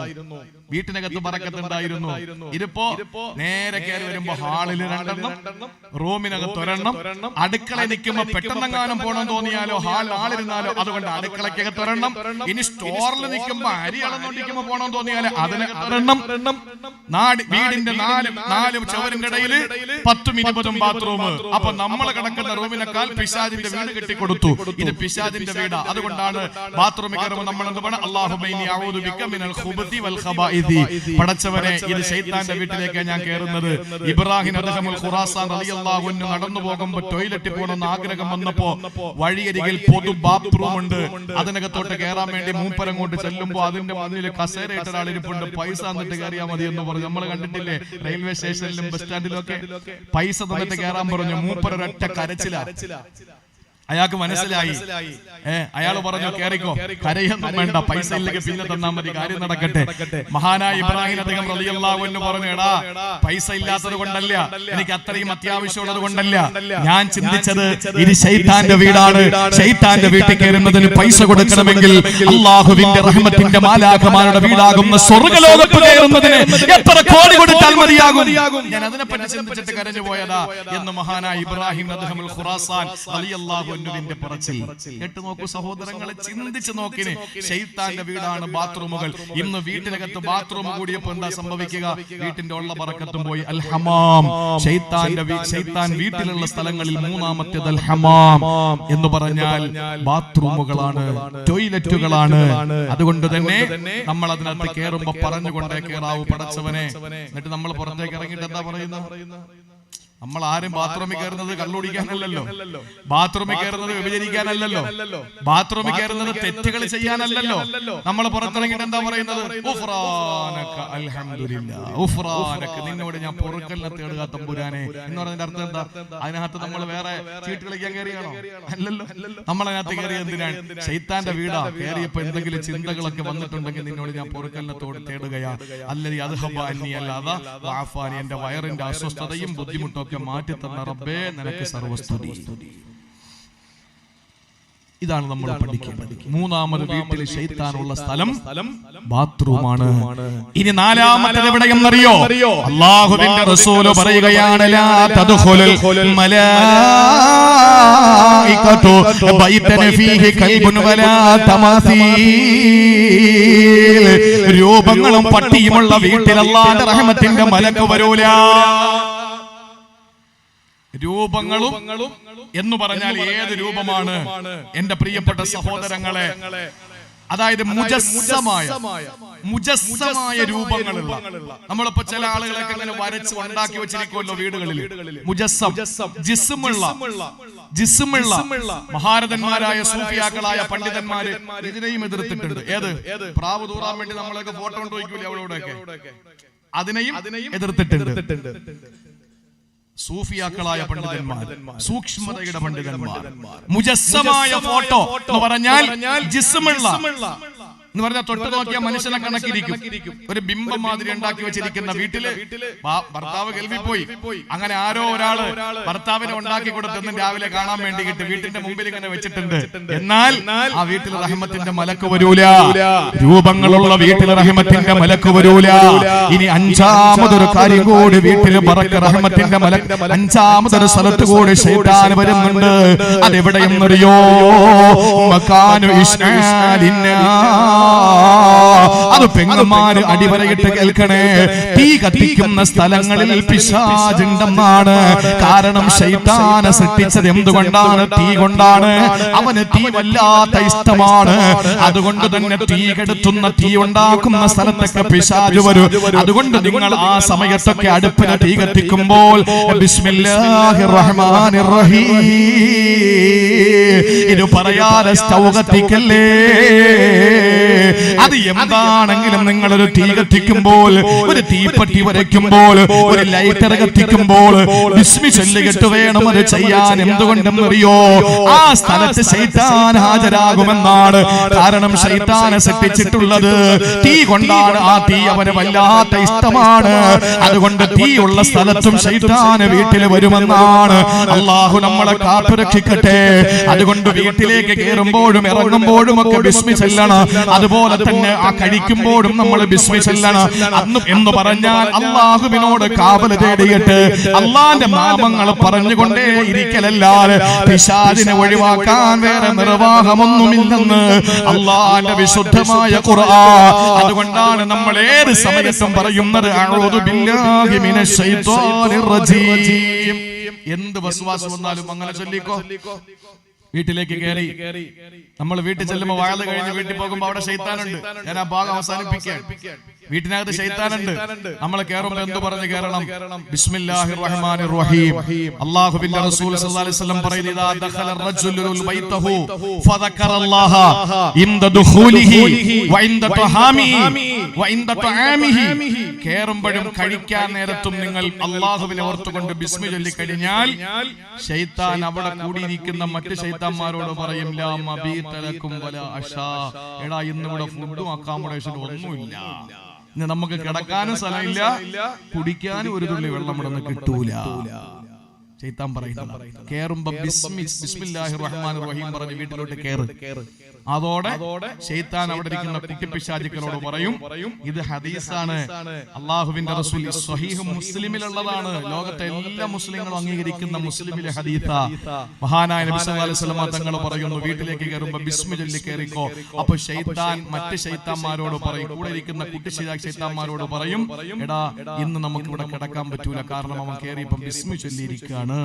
ഇതിപ്പോ നേരെ കയറി വരുമ്പോ ഹാളിൽ 2 റൂമിനകത്ത് 1, അടുക്കള നിൽക്കുമ്പോ പെട്ടെന്നെങ്ങാനും പോകണം തോന്നിയാലോ ഹാളിരുന്നാലോ അതുകൊണ്ട് അടുക്കളക്കകത്ത് 1, ഇനി സ്റ്റോറിൽ നിൽക്കുമ്പോ അരി അളന്നോണ്ടിരിക്കുമ്പോ പോകണം തോന്നിയാലോ അതിനകത്ത് 1, വീടിന്റെ 4 ചുവരിന്റെ ഇടയിൽ 10-20 ബാത്റൂം. അപ്പൊ നമ്മൾ കിടക്കുന്ന റൂമിനേക്കാൾ പിശാചിന്റെ വീട് കെട്ടിക്കൊടുത്തു. ഇത് പിശാചിന്റെ വീടാ. അതുകൊണ്ടാണ് ബാത്റൂമിൽ പടച്ചവനെ, ഇത് ശൈത്താന്റെ വീട്ടിലേക്ക് ഞാൻ കയറുന്നത്. ഇബ്രാഹിം ഖുറാസാൻ റളിയല്ലാഹു അൻഹു നടന്നു പോകുമ്പോൾ ടോയ്ലറ്റിൽ പോകണമെന്ന് ആഗ്രഹം വന്നപ്പോ വഴിയരികിൽ പൊതു ബാത്റൂം ഉണ്ട്. അതിനകത്തോട്ട് കയറാൻ വേണ്ടി മൂപ്പരം കൊണ്ട് ചെല്ലുമ്പോ അതിന്റെ മുന്നിൽ കസേരയിട്ട ഒരാൾ ഇരിപ്പുണ്ട്. പൈസ തന്നിട്ട് കയറിയാൽ മതി എന്ന് പറഞ്ഞു. നമ്മൾ കണ്ടിട്ടില്ലേ റെയിൽവേ സ്റ്റേഷനിലും ബസ് സ്റ്റാൻഡിലും ഒക്കെ പൈസ തന്നിട്ട് കയറാൻ പറഞ്ഞു. മൂപ്പർ ഒരൊറ്റ കരച്ചില. അയാൾക്ക് മനസ്സിലായി. അയാൾ പറഞ്ഞു കേറിക്കോ, കരയൊന്നും വേണ്ട, പൈസ ഇല്ലെങ്കിൽ പിന്നെ തന്നാ മതി, കാര്യം നടക്കട്ടെ. മഹാനായ ഇബ്രാഹിം അദ്ദേഹം റളിയല്ലാഹു അൻഹു പറഞ്ഞു, എടാ പൈസ ഇല്ലാത്തത് കൊണ്ടല്ല, എനിക്ക് അത്രയും അത്യാവശ്യമുള്ളത് കൊണ്ടല്ല, ഞാൻ ചിന്തിച്ചത് ഇത് ശൈത്താന്റെ വീടാണ്. ശൈത്താന്റെ വീട്ടിൽ കയറുന്നതിന് പൈസ കൊടുക്കണമെങ്കിൽ അല്ലാഹുവിന്റെ റഹ്മത്തിന്റെ മാലാഖമാരുടെ വീടാകുന്ന സ്വർഗ്ഗലോകത്ത് കയറുന്നതിന് എത്ര കോടി കൊടുത്താൽ മതിയാകും. ഞാൻ അതിനെപ്പറ്റി ചിന്തിച്ചിട്ട് കരഞ്ഞു പോയതാ എന്ന് മഹാനായ ഇബ്രാഹിം അദ്ദേഹം ഖുറാസാൻ റളിയല്ലാഹു പൊന്നുവിന്റെ പറച്ചിൽ കേട്ട് നോക്കൂ സഹോദരങ്ങളെ, ചിന്തിച്ച് നോക്കിന്. ശൈത്താന്റെ വീടാണ് ബാത്റൂമുകൾ. ഇന്ന് വീട്ടിനകത്ത് ബാത്റൂം കൂടിയപ്പോ എന്താ സംഭവിക്കുക? വീട്ടിന്റെ ഉള്ള ബറക്കത്തും പോയി. അൽ ഹമാം, ശൈത്താൻ വീട്ടിലുള്ള സ്ഥലങ്ങളിൽ മൂന്നാമത്തേത് അൽ ഹമാം എന്ന് പറഞ്ഞാൽ ബാത്റൂമുകളാണ്, ടോയ്ലറ്റുകളാണ്. അതുകൊണ്ട് തന്നെ നമ്മൾ അതിനകത്ത് കയറുമ്പോ പറഞ്ഞുകൊണ്ടേ കയറാവൂ, പടച്ചവനെ. എന്നിട്ട് നമ്മൾ പുറത്തേക്ക് ഇറങ്ങിയിട്ട് എന്താ പറയുന്നത്? നമ്മൾ ആരും ബാത്റൂമിൽ കയറുന്നത് കള്ളുടിക്കാനല്ലല്ലോ, ബാത്റൂമിൽ കയറുന്നത് വ്യഭിചരിക്കാനല്ലല്ലോ, ബാത്റൂമിൽ കയറുന്നത് തെറ്റുകൾ ചെയ്യാനല്ലല്ലോ. നമ്മൾ പുറത്തിറങ്ങിയിട്ട് എന്താ പറയുന്നത്? ഉഫ്രാനക അൽഹംദുലില്ലാ, ഉഫ്രാനക, നിന്നോട് ഞാൻ പൊറുക്കലിനെ തേടുക തമ്പുരാനെ എന്ന് പറഞ്ഞതിന്റെ അർത്ഥം എന്താ? അതിനകത്ത് നമ്മൾ വേറെ ചീട്ട് കളിക്കാൻ കയറിയാണോ? അല്ലല്ലോ. നമ്മൾ അതിനകത്ത് കയറിയ എന്തിനാണ്? ശൈത്താന്റെ വീടാ. കയറിയപ്പോ എന്തെങ്കിലും ചിന്തകളൊക്കെ വന്നിട്ടുണ്ടെങ്കിൽ നിന്നോട് ഞാൻ പൊറുക്കലിനെ തേടുകയാ. അല്ലതി അദ്ഹബ അന്നി അല്ലാതെ വഅഫാനി, എന്റെ വയറിന്റെ അസ്വസ്ഥതയും ബുദ്ധിമുട്ടും മാറ്റി തന്ന റബ്ബേ, നിനക്ക് സർവസ്തുതി. ഇതാണ് നമ്മൾ പഠിക്കേണ്ടത്. മൂന്നാമത് വീട്ടിൽ ശൈത്താനുള്ള സ്ഥലം ബാത്റൂമാണ്. ഇനി നാലാമത്തേത് എവിടെയെന്നറിയോ? അല്ലാഹുവിന്റെ റസൂൽ പറയുകയാണ്, ലാ തദ്ഖുലുൽ മലായികതു ബൈതൻ ഫീഹി കൽബുൻ വലാ തമാസീൽ. രൂപങ്ങളും പട്ടിയുമുള്ള വീട്ടിൽ അല്ലാഹുവിന്റെ റഹ്മത്തിന്റെ മലക്ക് വരൂല. രൂപങ്ങളും എന്ന് പറഞ്ഞാൽ ഏത് രൂപമാണ് എന്റെ പ്രിയപ്പെട്ട സഹോദരങ്ങളെ? അതായത് മുജസ്സമായ രൂപങ്ങളുള്ള, നമ്മളിപ്പോ ചില ആളുകളൊക്കെ ഇങ്ങനെ വരച്ച് ഉണ്ടാക്കി വെച്ചിരിക്കുമല്ലോ വീടുകളിൽ. മുജസ്സം, ജിസ്മുള്ള മഹാരഥന്മാരായ സൂഫിയാക്കളായ പണ്ഡിതന്മാര് ഇതിനെയും എതിർത്തിട്ടുണ്ട്. ഏത്? പ്രാവ് തൂറാൻ വേണ്ടി നമ്മളൊക്കെ ഫോട്ടോ കൊണ്ട് വയ്ക്കൂലേ അവളോടൊക്കെ, അതിനെയും എതിർത്തിട്ടുണ്ട്. സൂഫിയാക്കളായ പണ്ഡിതന്മാർ, സൂക്ഷ്മതയുടെ പണ്ഡിതന്മാർ. മുജസ്സമായ ഫോട്ടോ എന്ന് പറഞ്ഞാൽ ജിസ്മുള്ള എന്ന് പറഞ്ഞാൽ തൊട്ട് നോക്കിയാൽ മനുഷ്യനെ കണക്കിരിക്കും. ഒരു ബിംബം മാതിരി ഉണ്ടാക്കി വെച്ചിരിക്കുന്ന വീട്ടില് ഭർത്താവ് ഗൾഫിൽ പോയി, അങ്ങനെ ആരോ ഒരാള് ഭർത്താവിനെ ഉണ്ടാക്കി കൊടുത്തെന്ന് രാവിലെ കാണാൻ വേണ്ടിയിട്ട് വീട്ടിന്റെ മുമ്പിൽ ഇങ്ങനെ വെച്ചിട്ടുണ്ട്. എന്നാൽ ആ വീട്ടിൽ റഹ്മത്തിന്റെ മലക്ക് വരൂല. രൂപങ്ങളുള്ള വീട്ടിൽ റഹ്മത്തിന്റെ മലക്ക് വരൂല. ഇനി അഞ്ചാമതൊരു കാര്യം കൂടി വീട്ടിൽ ബറക്ക റഹ്മത്തിന്റെ മലക്ക്, അഞ്ചാമതൊരു സ്ഥലത്ത് കൂടി ശൈത്താൻ വരുന്നുണ്ട്. അതെവിടെയെന്നറിയോ? മകാനു ഇശ്ആലിന്നാ. അത് പെങ്ങന്മാര് അടിവരയിട്ട് കേൾക്കണേ. തീ കത്തിക്കുന്ന സ്ഥലങ്ങളിൽ പിശാചുണ്ടെന്നാണ്. കാരണം ശൈത്താനെ സൃഷ്ടിച്ചത് എന്തുകൊണ്ടാണ്? തീ കൊണ്ടാണ്. അവന് തീ വല്ലാത്ത ഇഷ്ടമാണ്. അതുകൊണ്ട് തന്നെ തീ കെടുത്തുന്ന, തീ ഉണ്ടാക്കുന്ന സ്ഥലത്തൊക്കെ പിശാച് വരും. അതുകൊണ്ട് നിങ്ങൾ ആ സമയത്തൊക്കെ അടുപ്പിന് തീ കത്തിക്കുമ്പോൾ ബിസ്മില്ലാഹിർ റഹ്മാനിർ റഹീം ഇത് പറയാതെ സ്റ്റൗ കത്തിക്കല്ലേ. അത് എന്താണെങ്കിലും നിങ്ങളൊരു തീ കത്തിക്കുമ്പോൾ, ഒരു തീപ്പട്ടി വരയ്ക്കുമ്പോൾ, ഒരു ലൈറ്റർ കത്തിക്കുമ്പോൾ ബിസ്മി ചൊല്ലിയിട്ട് വേണം അത് ചെയ്യാൻ. എന്തുകൊണ്ടെന്നറിയോ? ആ സ്ഥലത്ത് ശൈത്താൻ ഹാജരാകുമെന്നാണ്. കാരണം ശൈത്താനെ സൃഷ്ടിച്ചിട്ടുള്ളത് തീ കൊണ്ടാണ്. ആ തീ അവന് വല്ലാത്ത ഇഷ്ടമാണ്. അതുകൊണ്ട് തീയുള്ള സ്ഥലത്തും ശൈത്താന് വീട്ടിൽ വരുമെന്നാണ്. അള്ളാഹു നമ്മളെ കാത്തുരക്ഷിക്കട്ടെ. അതുകൊണ്ട് വീട്ടിലേക്ക് കയറുമ്പോഴും ഇറങ്ങുമ്പോഴും ഒക്കെ ബിസ്മി ചൊല്ലണം. അതുപോലെ തന്നെ ആ കഴിക്കുമ്പോഴും നമ്മൾ ബിസ്മി ചൊല്ലണം. അന്ന് എന്ന് പറഞ്ഞാൽ അള്ളാഹുവിനോട് കാവൽ തേടിയിട്ട് അള്ളാന്റെ നാമങ്ങൾ പറഞ്ഞുകൊണ്ടേ ഇരിക്കലല്ലാതെ പിശാചിനെ ഒഴിവാക്കാൻ വേറെ നിർവാഹമൊന്നുമില്ലെന്ന് അള്ളാന്റെ വിശുദ്ധമായ ഖുർആൻ. അതുകൊണ്ടാണ് നമ്മൾ ഏത് സമയത്തും പറയുന്നത് അഊദു ബില്ലാഹി മിനശ് ശൈത്വാനിർ റജീം. എന്ത് വസ്വാസ് വന്നാലും അങ്ങനെ ചൊല്ലിക്കോ. വീട്ടിലേക്ക് കയറി നമ്മൾ വീട്ടിൽ ചെല്ലുമ്പോൾ വയല് കഴിഞ്ഞ് വീട്ടിൽ പോകുമ്പോൾ അവിടെ ശൈത്താനുണ്ട്. ഞാൻ ആ ഭാഗം അവസാനിപ്പിക്കാൻ. വീട്ടിനകത്ത് ശൈത്താനുണ്ട്. നമ്മൾ കയറുമ്പോൾ എന്ത് പറഞ്ഞ് കയറണം? ബിസ്മില്ലാഹിർ റഹ്മാനിർ റഹീം. അല്ലാഹുവിന്റെ റസൂൽ സല്ലല്ലാഹു അലൈഹി വസല്ലം പറയുന്നു, ഇദാ ദഖല റജുലു ബൈതഹു ഫദക്കറല്ലാഹ ഇൻദ ദുഖൂലിഹി വഇൻദ തഹാമിഹി വഇൻദ തആമിഹി. കയറുമ്പോഴും കഴിക്കാൻ നേരത്തും നിങ്ങൾ അല്ലാഹുവിനെ ഓർത്തുകൊണ്ട് ബിസ്മി ചൊല്ലി കഴിഞ്ഞാൽ ശൈത്താൻ അവിടെ കൂടിയിരിക്കുന്ന മറ്റ് ശൈത്താന്മാരോട് പറയും, ലാ മബീത ലക്കും വലാ അശാ. എടാ, ഇന്ന് ഇവിടെ ഫുഡും അക്കോമഡേഷനും ഒന്നുമില്ല. ഇന്ന് നമുക്ക് കിടക്കാനും സ്ഥലമില്ല, കുടിക്കാനും ഒരു തുള്ളി വെള്ളം ഇവിടെ നിന്ന് കിട്ടൂല. ശൈത്താൻ പറയുന്നത്. കേറുമ്പോ ബിസ്മില്ലാഹിർ റഹ്മാനിർ റഹീം പറഞ്ഞ് വീട്ടിലോട്ട് കേറ്. അതോടെ ശൈത്താൻ അവിടെ ഇരിക്കുന്ന കുട്ടിപ്പിശാചുക്കളോട് പറയും, ഇത് ഹദീസാണ്, അള്ളാഹുവിന്റെ റസൂൽ സ്വഹീഹ് മുസ്ലിമിലുള്ളതാണ്, ലോകത്തെ എല്ലാ മുസ്ലിങ്ങളും അംഗീകരിക്കുന്ന മുസ്ലിമിലെ ഹദീസാ. മഹാനായ നബി സല്ലല്ലാഹു അലൈഹി വസല്ലം തങ്ങൾ പറയുന്നു, വീട്ടിലേക്ക് കയറുമ്പോ ബിസ്മി ചൊല്ലി കയറിക്കോ. അപ്പൊ ശൈത്താൻ മറ്റ് ശൈത്താന്മാരോട് പറയും, കൂടെ ഇരിക്കുന്ന കുട്ടി ശൈത്താന്മാരോട് പറയും, എടാ ഇന്ന് നമുക്ക് ഇവിടെ കിടക്കാൻ പറ്റൂല, കാരണം അവൻ കയറിയപ്പോ ബിസ്മി ചൊല്ലിയിരിക്കുകയാണ്.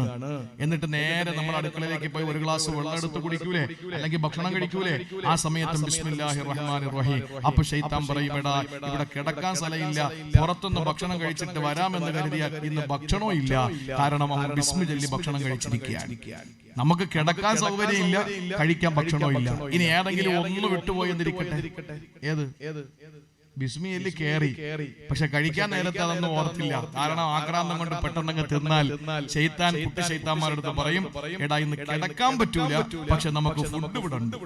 എന്നിട്ട് നേരെ നമ്മൾ അടുക്കളയിലേക്ക് പോയി ഒരു ഗ്ലാസ് വെള്ളം എടുത്ത് കുടിക്കൂലേ, അല്ലെങ്കിൽ ഭക്ഷണം കഴിക്കൂലേ, ആ സമയത്തും ബിസ്മില്ലാഹിർ റഹ്മാനിർ റഹീം. അപ്പൊ ശൈത്താൻ പറയും, എടാ ഇവിടെ കിടക്കാൻ സ്ഥലമില്ല, പുറത്തുനിന്ന് ഭക്ഷണം കഴിച്ചിട്ട് വരാമെന്ന് കരുതിയാൽ ഇന്ന് ഭക്ഷണവും ഇല്ല, കാരണം അവൻ ബിസ്മി ചൊല്ലി ഭക്ഷണം കഴിച്ചിരിക്കുകയാണ്. നമുക്ക് കിടക്കാൻ സൗകര്യം ഇല്ല, കഴിക്കാൻ ഭക്ഷണവും ഇല്ല. ഇനി ഏതെങ്കിലും ഒന്ന് വിട്ടുപോയി എന്നിരിക്കട്ടെ, ഏത് ബിസ്മി ചൊല്ലി കയറി, പക്ഷെ കഴിക്കാൻ നേരത്തെ അതൊന്നും ഓർത്തില്ല, കാരണം ആക്രാന്തം കൊണ്ട് പെട്ടെന്നങ്ങ് തിന്നാൽ ശൈത്താൻ കുട്ടി ശൈത്താന്മാരുടെ പറയും, എടാ ഇന്ന് കിടക്കാൻ പറ്റൂല, പക്ഷെ നമുക്ക് ഫുഡ് ഇവിടെ ഉണ്ട്,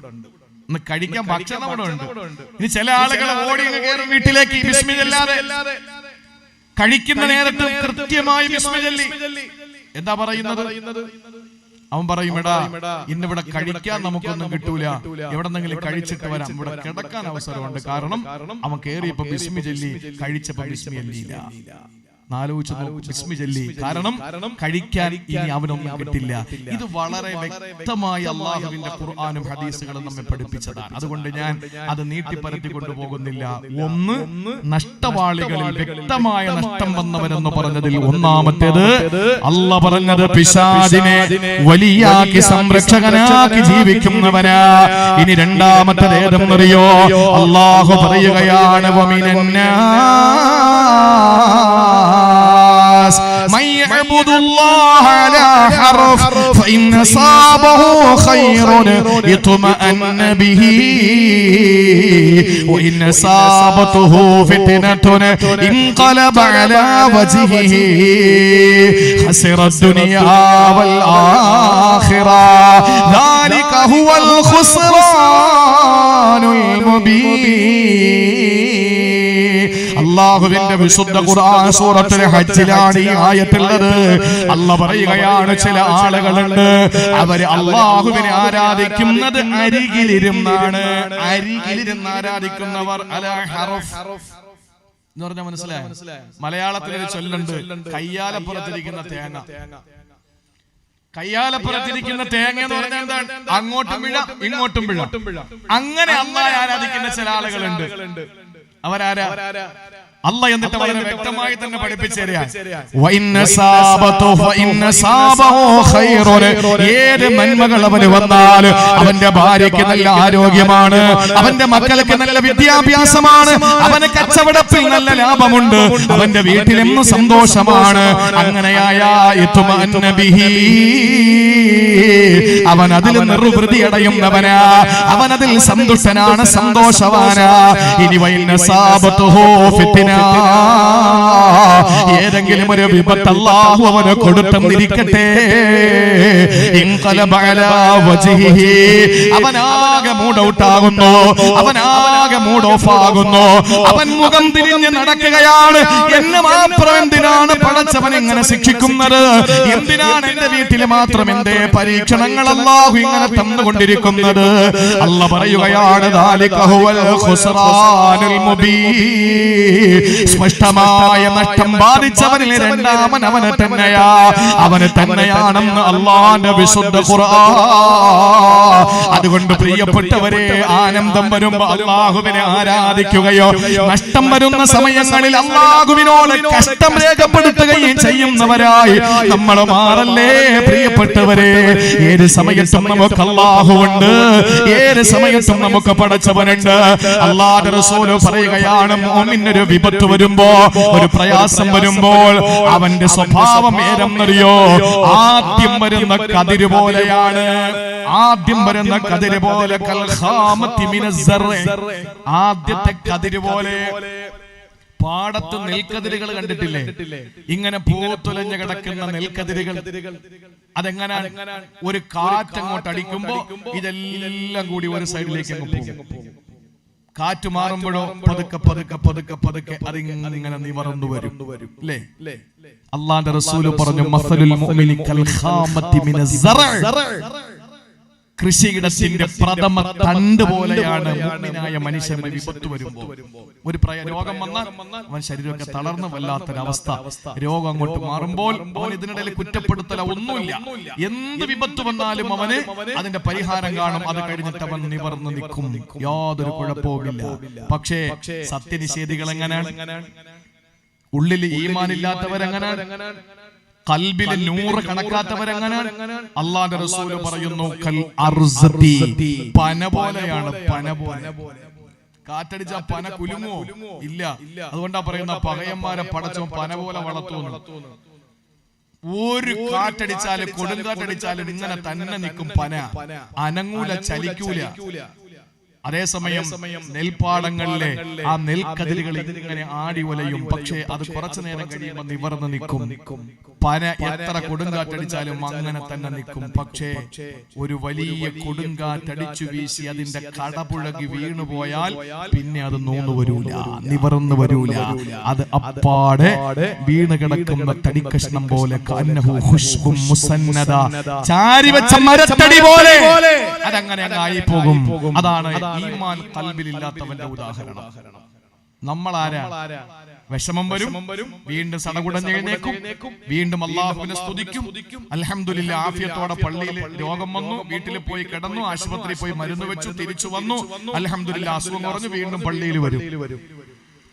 ഇന്ന് കഴിക്കാൻ ഭക്ഷണം ഇവിടെ ഉണ്ട്. ഇനി ചില ആളുകൾ ഓടി കയറും വീട്ടിലേക്ക് ബിസ്മി ചൊല്ലാതെ, കഴിക്കുന്ന നേരത്ത് കൃത്യമായി ബിസ്മി ചൊല്ലി. എന്താ പറയുന്നത്? അവൻ പറയും, എടാ ഇന്നിവിടെ കഴിക്കാൻ നമുക്കൊന്നും കിട്ടൂല, എവിടെന്നെങ്കിലും കഴിച്ചിട്ട് വരാം, ഇവിടെ കിടക്കാൻ അവസരമുണ്ട്, കാരണം അവൻ കേറിയപ്പോ ബിസ്മി ചൊല്ലി, കഴിച്ചപ്പോ ബിസ്മി ചൊല്ലിയില്ല. ആലോചിച്ചു നോക്കൂ, ബിസ്മി ചൊല്ലി, കാരണം കഴിക്കാൻ ഇനി അവനൊന്നും കിട്ടില്ല. ഇത് വളരെ വ്യക്തമായി അള്ളാഹുവിന്റെ ഖുർആനും ഹദീസുകളും നമ്മെ പഠിപ്പിച്ചതാണ്. അതുകൊണ്ട് ഞാൻ അത് നീട്ടിപ്പരത്തി കൊണ്ടുപോകുന്നില്ല. ഒന്ന്, നഷ്ടവാളികളിൽ വ്യക്തമായ നഷ്ടം വന്നവരെന്ന് പറഞ്ഞതിൽ ഒന്നാമത്തേത് അള്ളാഹ് പറഞ്ഞത് പിശാചിനെ വലിയാക്കി സംരക്ഷകനാക്കി ജീവിക്കുന്നവനാ. ഇനി രണ്ടാമത്തേത് ഏതെന്നറിയോ? അള്ളാഹു പറയുകയാണ്, من يعبد الله على حرف فإن أصابه خير اطمأن به وإن أصابته فتنة انقلب على وجهه خسر الدنيا والآخرة ذلك هو الخسران المبين. അല്ലാഹുവിന്റെ വിശുദ്ധ ഖുർആൻ സൂറത്തുൽ ഹജ്ജിലാണ് ഈ ആയത്തുള്ളത്. അല്ലാഹ് പറയുകയാണ്, ചില ആളുകളുണ്ട്, അവര് അല്ലാഹുവിനെ ആരാധിക്കുന്നത് അരികിലിരുന്നാണ്. അരികിലിരുന്ന് ആരാധിക്കുന്നവർ അലാ ഹറഫ് എന്ന് പറഞ്ഞാൽ മനസ്സിലായോ? മലയാളത്തിലൊരു ചൊല്ലുണ്ട്, കയ്യാലപ്പുറത്തിരിക്കുന്ന തേങ്ങ. കയ്യാലപ്പുറത്തിരിക്കുന്ന തേങ്ങ എന്ന് പറഞ്ഞാൽ എന്താണ്? അങ്ങോട്ടും പിഴ ഇങ്ങോട്ടും പിഴ. അങ്ങനെ അല്ലാഹ് ആരാധിക്കുന്ന ചില ആളുകളുണ്ട്. അവരാരാ? അല്ലാഹ് എന്നിട്ട് വളരെ വ്യക്തമായി തന്നെ പഠിപ്പിച്ചു തരികയാണ്, ഏത് നന്മകൾ അവന് വന്നാൽ അവന്റെ ഭാര്യയ്ക്ക് നല്ല ആരോഗ്യമാണ്, അവന്റെ മക്കൾക്ക് നല്ല വിദ്യാഭ്യാസമാണ്, അവന് കച്ചവടത്തിൽ നല്ല ലാഭമുണ്ട്, അവന്റെ വീട്ടിലെന്നും സന്തോഷമാണ്. അങ്ങനെയായ അവൻ അതിൽ നിർവൃതി അടയുന്നവനാ, അവൻ അതിൽ സന്തുഷ്ടനാണ്, സന്തോഷവാനാ. ഇനി ഏതെങ്കിലും ഒരു വിപത്ത് അല്ലാഹു അവന് കൊടുത്തെന്നിരിക്കട്ടെ, അവനാകെ മൂഡ് ഔട്ട് ആകുന്നു, അവനാകെ മൂഡ് ഓഫ് ആകുന്നു, അവൻ മുഖം തിരിഞ്ഞ് നടക്കുകയാണ്. എന്നെ മാത്രം എന്തിനാണ് പടച്ചവൻ ഇങ്ങനെ ശിക്ഷിക്കുന്നത്? എന്തിനാണ് എന്റെ വീട്ടിൽ മാത്രം എന്റെ പരീക്ഷണങ്ങൾ അല്ലാഹു ഇങ്ങനെ തന്നുകൊണ്ടിരിക്കുന്നത്? അല്ലാഹ് പറയുകയാണ്, ദാലിക ഹുവൽ ഖുസ്റാനുൽ മുബീൻ. സ്പഷ്ടമായ നഷ്ടം ബാധിച്ചവനിൽ രണ്ടാമൻ അവന് തന്നെയാ, അവന് തന്നെയാണെന്ന് അല്ലാഹുവിന്റെ വിശുദ്ധ ഖുർആൻ. അതുകൊണ്ട് പ്രിയപ്പെട്ടവരെ, ആനന്ദം വരുമ്പോ അല്ലാഹുവിനെ ആരാധിക്കുകയോ, നഷ്ടം വരുന്ന സമയങ്ങളിൽ അല്ലാഹുവിനോട് കഷ്ടം രേഖപ്പെടുത്തുകയും ചെയ്യുന്നവരായി നമ്മൾ മാറല്ലേ പ്രിയപ്പെട്ടവരെ. ഏത് സമയത്തും നമുക്ക് അല്ലാഹുവുണ്ട്, ഏത് സമയത്തും നമുക്ക് പടച്ചവനുണ്ട്. അല്ലാഹുവിന്റെ റസൂൽ പറയുകയാണ്, മുഅ്മിനൊരു വിപത്ത് വരുമ്പോ, ഒരു പ്രയാസം വരുമ്പോൾ അവന്റെ സ്വഭാവം ഏതെന്നറിയോ? ആദ്യം വരുന്ന കതിര് പോലെയാണ്. ആദ്യം വരുന്ന കതിര് പോലെ, ആദ്യത്തെ കതിര് പോലെ. പാടത്ത് നെൽക്കതിരുകൾ കണ്ടിട്ടില്ലേ? ഇങ്ങനെ പൂത്തുലഞ്ഞ് കിടക്കുന്ന നെൽക്കതിരുകൾ. അതെങ്ങനെ? ഒരു കാറ്റങ്ങോട്ട് അടിക്കുമ്പോ ഇതെല്ലാം കൂടി ഒരു സൈഡിലേക്ക് അങ്ങ് പോകും. കാറ്റ് മാറുമ്പോഴോ പതുക്കെ പതുക്കെ പതുക്കെ പതുക്കെ അതിങ്ങനെ നിവർന്നു വരും അല്ലേ? അള്ളാന്റെ റസൂല് പറഞ്ഞു മസലുൽ മുഅ്മിനി കൽ ഖാമത്തി മിനസ് സറഅ്, കൃഷിയിടത്തിന്റെ പ്രഥമ തണ്ട് പോലെയാണ് മുഅ്മിനായ മനുഷ്യന് വിപത്ത് വരുമ്പോൾ. ഒരു രോഗം വന്നാൽ അവൻ ശരീരമൊക്കെ തളർന്ന് വല്ലാത്തൊരവസ്ഥ. രോഗം അങ്ങോട്ട് മാറുമ്പോൾ അവൻ ഇതിനിടയിൽ കുറ്റപ്പെടുത്തല ഒന്നുമില്ല. എന്ത് വിപത്ത് വന്നാലും അവന് അതിന്റെ പരിഹാരം കാണും. അത് കഴിഞ്ഞിട്ട് അവൻ നിവർന്ന് നിൽക്കും, യാതൊരു കുഴപ്പവുമില്ല. പക്ഷേ സത്യനിഷേധികൾ എങ്ങനെയാണ്? ഉള്ളിൽ ഈമാനില്ലാത്തവരെങ്ങനെയാണ്? കൽബിൽ നൂറ് കണക്കാത്തവരെങ്ങനെയാണ്? അല്ലാഹുവിന്റെ റസൂല് പറയുന്നു കൽ അർസതി, പന പോലെയാണ്. പന പോലെ കാറ്റടിച്ച പന കുലുങ്ങോ? ഇല്ല. അതുകൊണ്ടാ പറയുന്ന പകയന്മാരെ പടച്ചോ പന പോലെ വളർത്തുന്നു. ഒരു കാറ്റടിച്ചാലും കൊടുങ്കാറ്റടിച്ചാലും ഇങ്ങനെ തന്നെ നിൽക്കും പന, അനങ്ങൂല, ചലിക്കൂല. അതേസമയം നെൽപ്പാടങ്ങളിലെ ആ നെൽക്കതിരുകൾ ഇങ്ങനെ ആടി ഒലയും. പക്ഷേ അത് കുറച്ചു നേരം കഴിയുമ്പോൾ നിവർന്ന് നിൽക്കും. പന എത്ര കൊടുങ്കാറ്റടിച്ചാലും അങ്ങനെ തന്നെ നിൽക്കും. പക്ഷേ ഒരു വലിയ കൊടുങ്കാറ്റടിച്ചു വീശി അതിന്റെ കടപുഴകി വീണുപോയാൽ പിന്നെ അത് നൂന്നു വരൂല, നിവർന്നു വരൂല. അത് അപ്പാടെ വീണ് കിടക്കുന്ന തടിക്കഷ്ണം പോലെ, ചാരിവെച്ച മരത്തടി പോലെ അതങ്ങനെ ആയി പോകും. അതാണ് ഈമാൻ ഖൽബിലില്ലാത്തവന്റെ ഉദാഹരണം. നമ്മളാരാ? വിഷമം വരും, വീണ്ടും സടകുടഞ്ഞെഴുന്നേക്കും, വീണ്ടും അല്ലാഹുവിനെ സ്തുതിക്കും. അൽഹംദുലില്ലാഹ്, ആഫിയത്തോടെ പള്ളിയിൽ രോഗം വന്നു, വീട്ടിൽ പോയി കിടന്നു, ആശുപത്രിയിൽ പോയി മരുന്ന് വെച്ചു, തിരിച്ചു വന്നു, അൽഹംദുലില്ലാഹ് അസുഖം കുറഞ്ഞു, വീണ്ടും പള്ളിയിൽ വരും.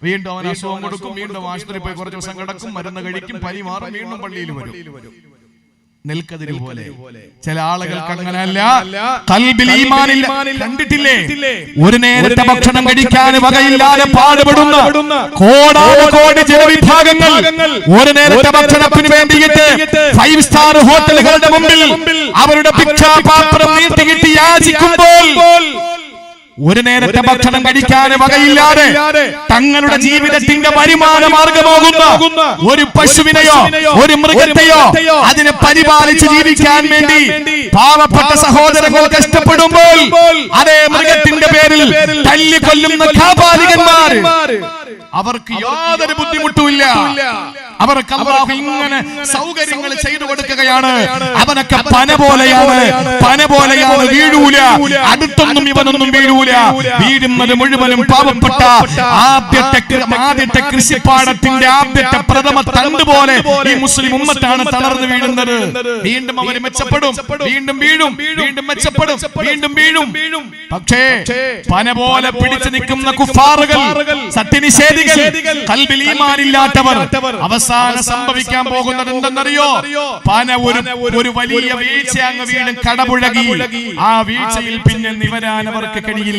വീണ്ടും അവൻ അസുഖം കൊടുക്കും, വീണ്ടും ആശുപത്രിയിൽ പോയി കുറച്ച് ദിവസം കിടക്കും, മരുന്ന് കഴിക്കും, പനി മാറും, വീണ്ടും പള്ളിയിൽ വരും. നെൽക്കതിര് പോലെ. ചില ആളുകൾക്ക് അങ്ങനല്ല, ഖൽബിൽ ഈമാനില്ല. കണ്ടിട്ടില്ലേ? ഒരു നേരത്തെ ഭക്ഷണം കഴിക്കാൻ വകയില്ലാതെ പാടുപെടുന്ന കോടാനുകോടി ജനവിഭാഗങ്ങൾ ഒരു നേരത്തെ ഭക്ഷണത്തിന് വേണ്ടിയിട്ട് 5 സ്റ്റാർ ഹോട്ടലുകളുടെ മുമ്പിൽ അവരുടെ ഭിക്ഷാപാത്രം നീട്ടിക്കിട്ടി യാചിക്കുമ്പോൾ ഒരു നേരത്തെ ഭക്ഷണം കഴിക്കാൻ വകയില്ലാതെ തങ്ങളുടെ ജീവിതത്തിന്റെ വരുമാന മാർഗമാകുന്ന ഒരു പശുവിനെയോ ഒരു മൃഗത്തെയോ അതിനെ പരിപാലിച്ച് ജീവിക്കാൻ വേണ്ടി പാവപ്പെട്ട സഹോദരങ്ങൾ കഷ്ടപ്പെടുമ്പോൾ അതേ മൃഗത്തിന്റെ പേരിൽ തല്ലിക്കൊല്ലുന്ന കാപാലികന്മാർ, അവർക്ക് യാതൊരു ബുദ്ധിമുട്ടുമില്ല. അവർക്ക് അല്ലാഹു ഇങ്ങനെ സൗകര്യങ്ങൾ ചെയ്തു കൊടുക്കുകയാണ്. അവനൊക്കെ പന പോലെയാണ്, പന പോലെയാണ്, വീഴൂല. അടുത്തൊന്നും ഇവനൊന്നും വീഴൂല. വീഴുന്നത് മുഴുവനും പാവപ്പെട്ട ആദ്യത്തെ കൃഷിപ്പാടത്തിന്റെ ആദ്യത്തെ പ്രഥമ തണ്ട് പോലെ ഈ മുസ്ലിം ഉമ്മത്താണ് തളർന്നു വീഴുന്നത്. വീണ്ടും അവർ മെച്ചപ്പെടും, വീണ്ടും വീഴും, വീണ്ടും മെച്ചപ്പെടും, വീണ്ടും വീഴും. പക്ഷേ പന പോലെ പിടിച്ചു നിൽക്കുന്ന കുഫാറുകൾ, സത്യനിഷേധികൾ, ഖൽബിൽ ഈമാനില്ലാത്തവർ, അവസാനം സംഭവിക്കാൻ പോകുന്നത് എന്തെന്നറിയോ? പന ഒരു വലിയ വീഴ്ച അങ്ങ് വീണ്ടും കടപുഴകി. ആ വീഴ്ചയിൽ പിന്നെ നിവരാൻ അവർക്ക് കഴിയില്ല.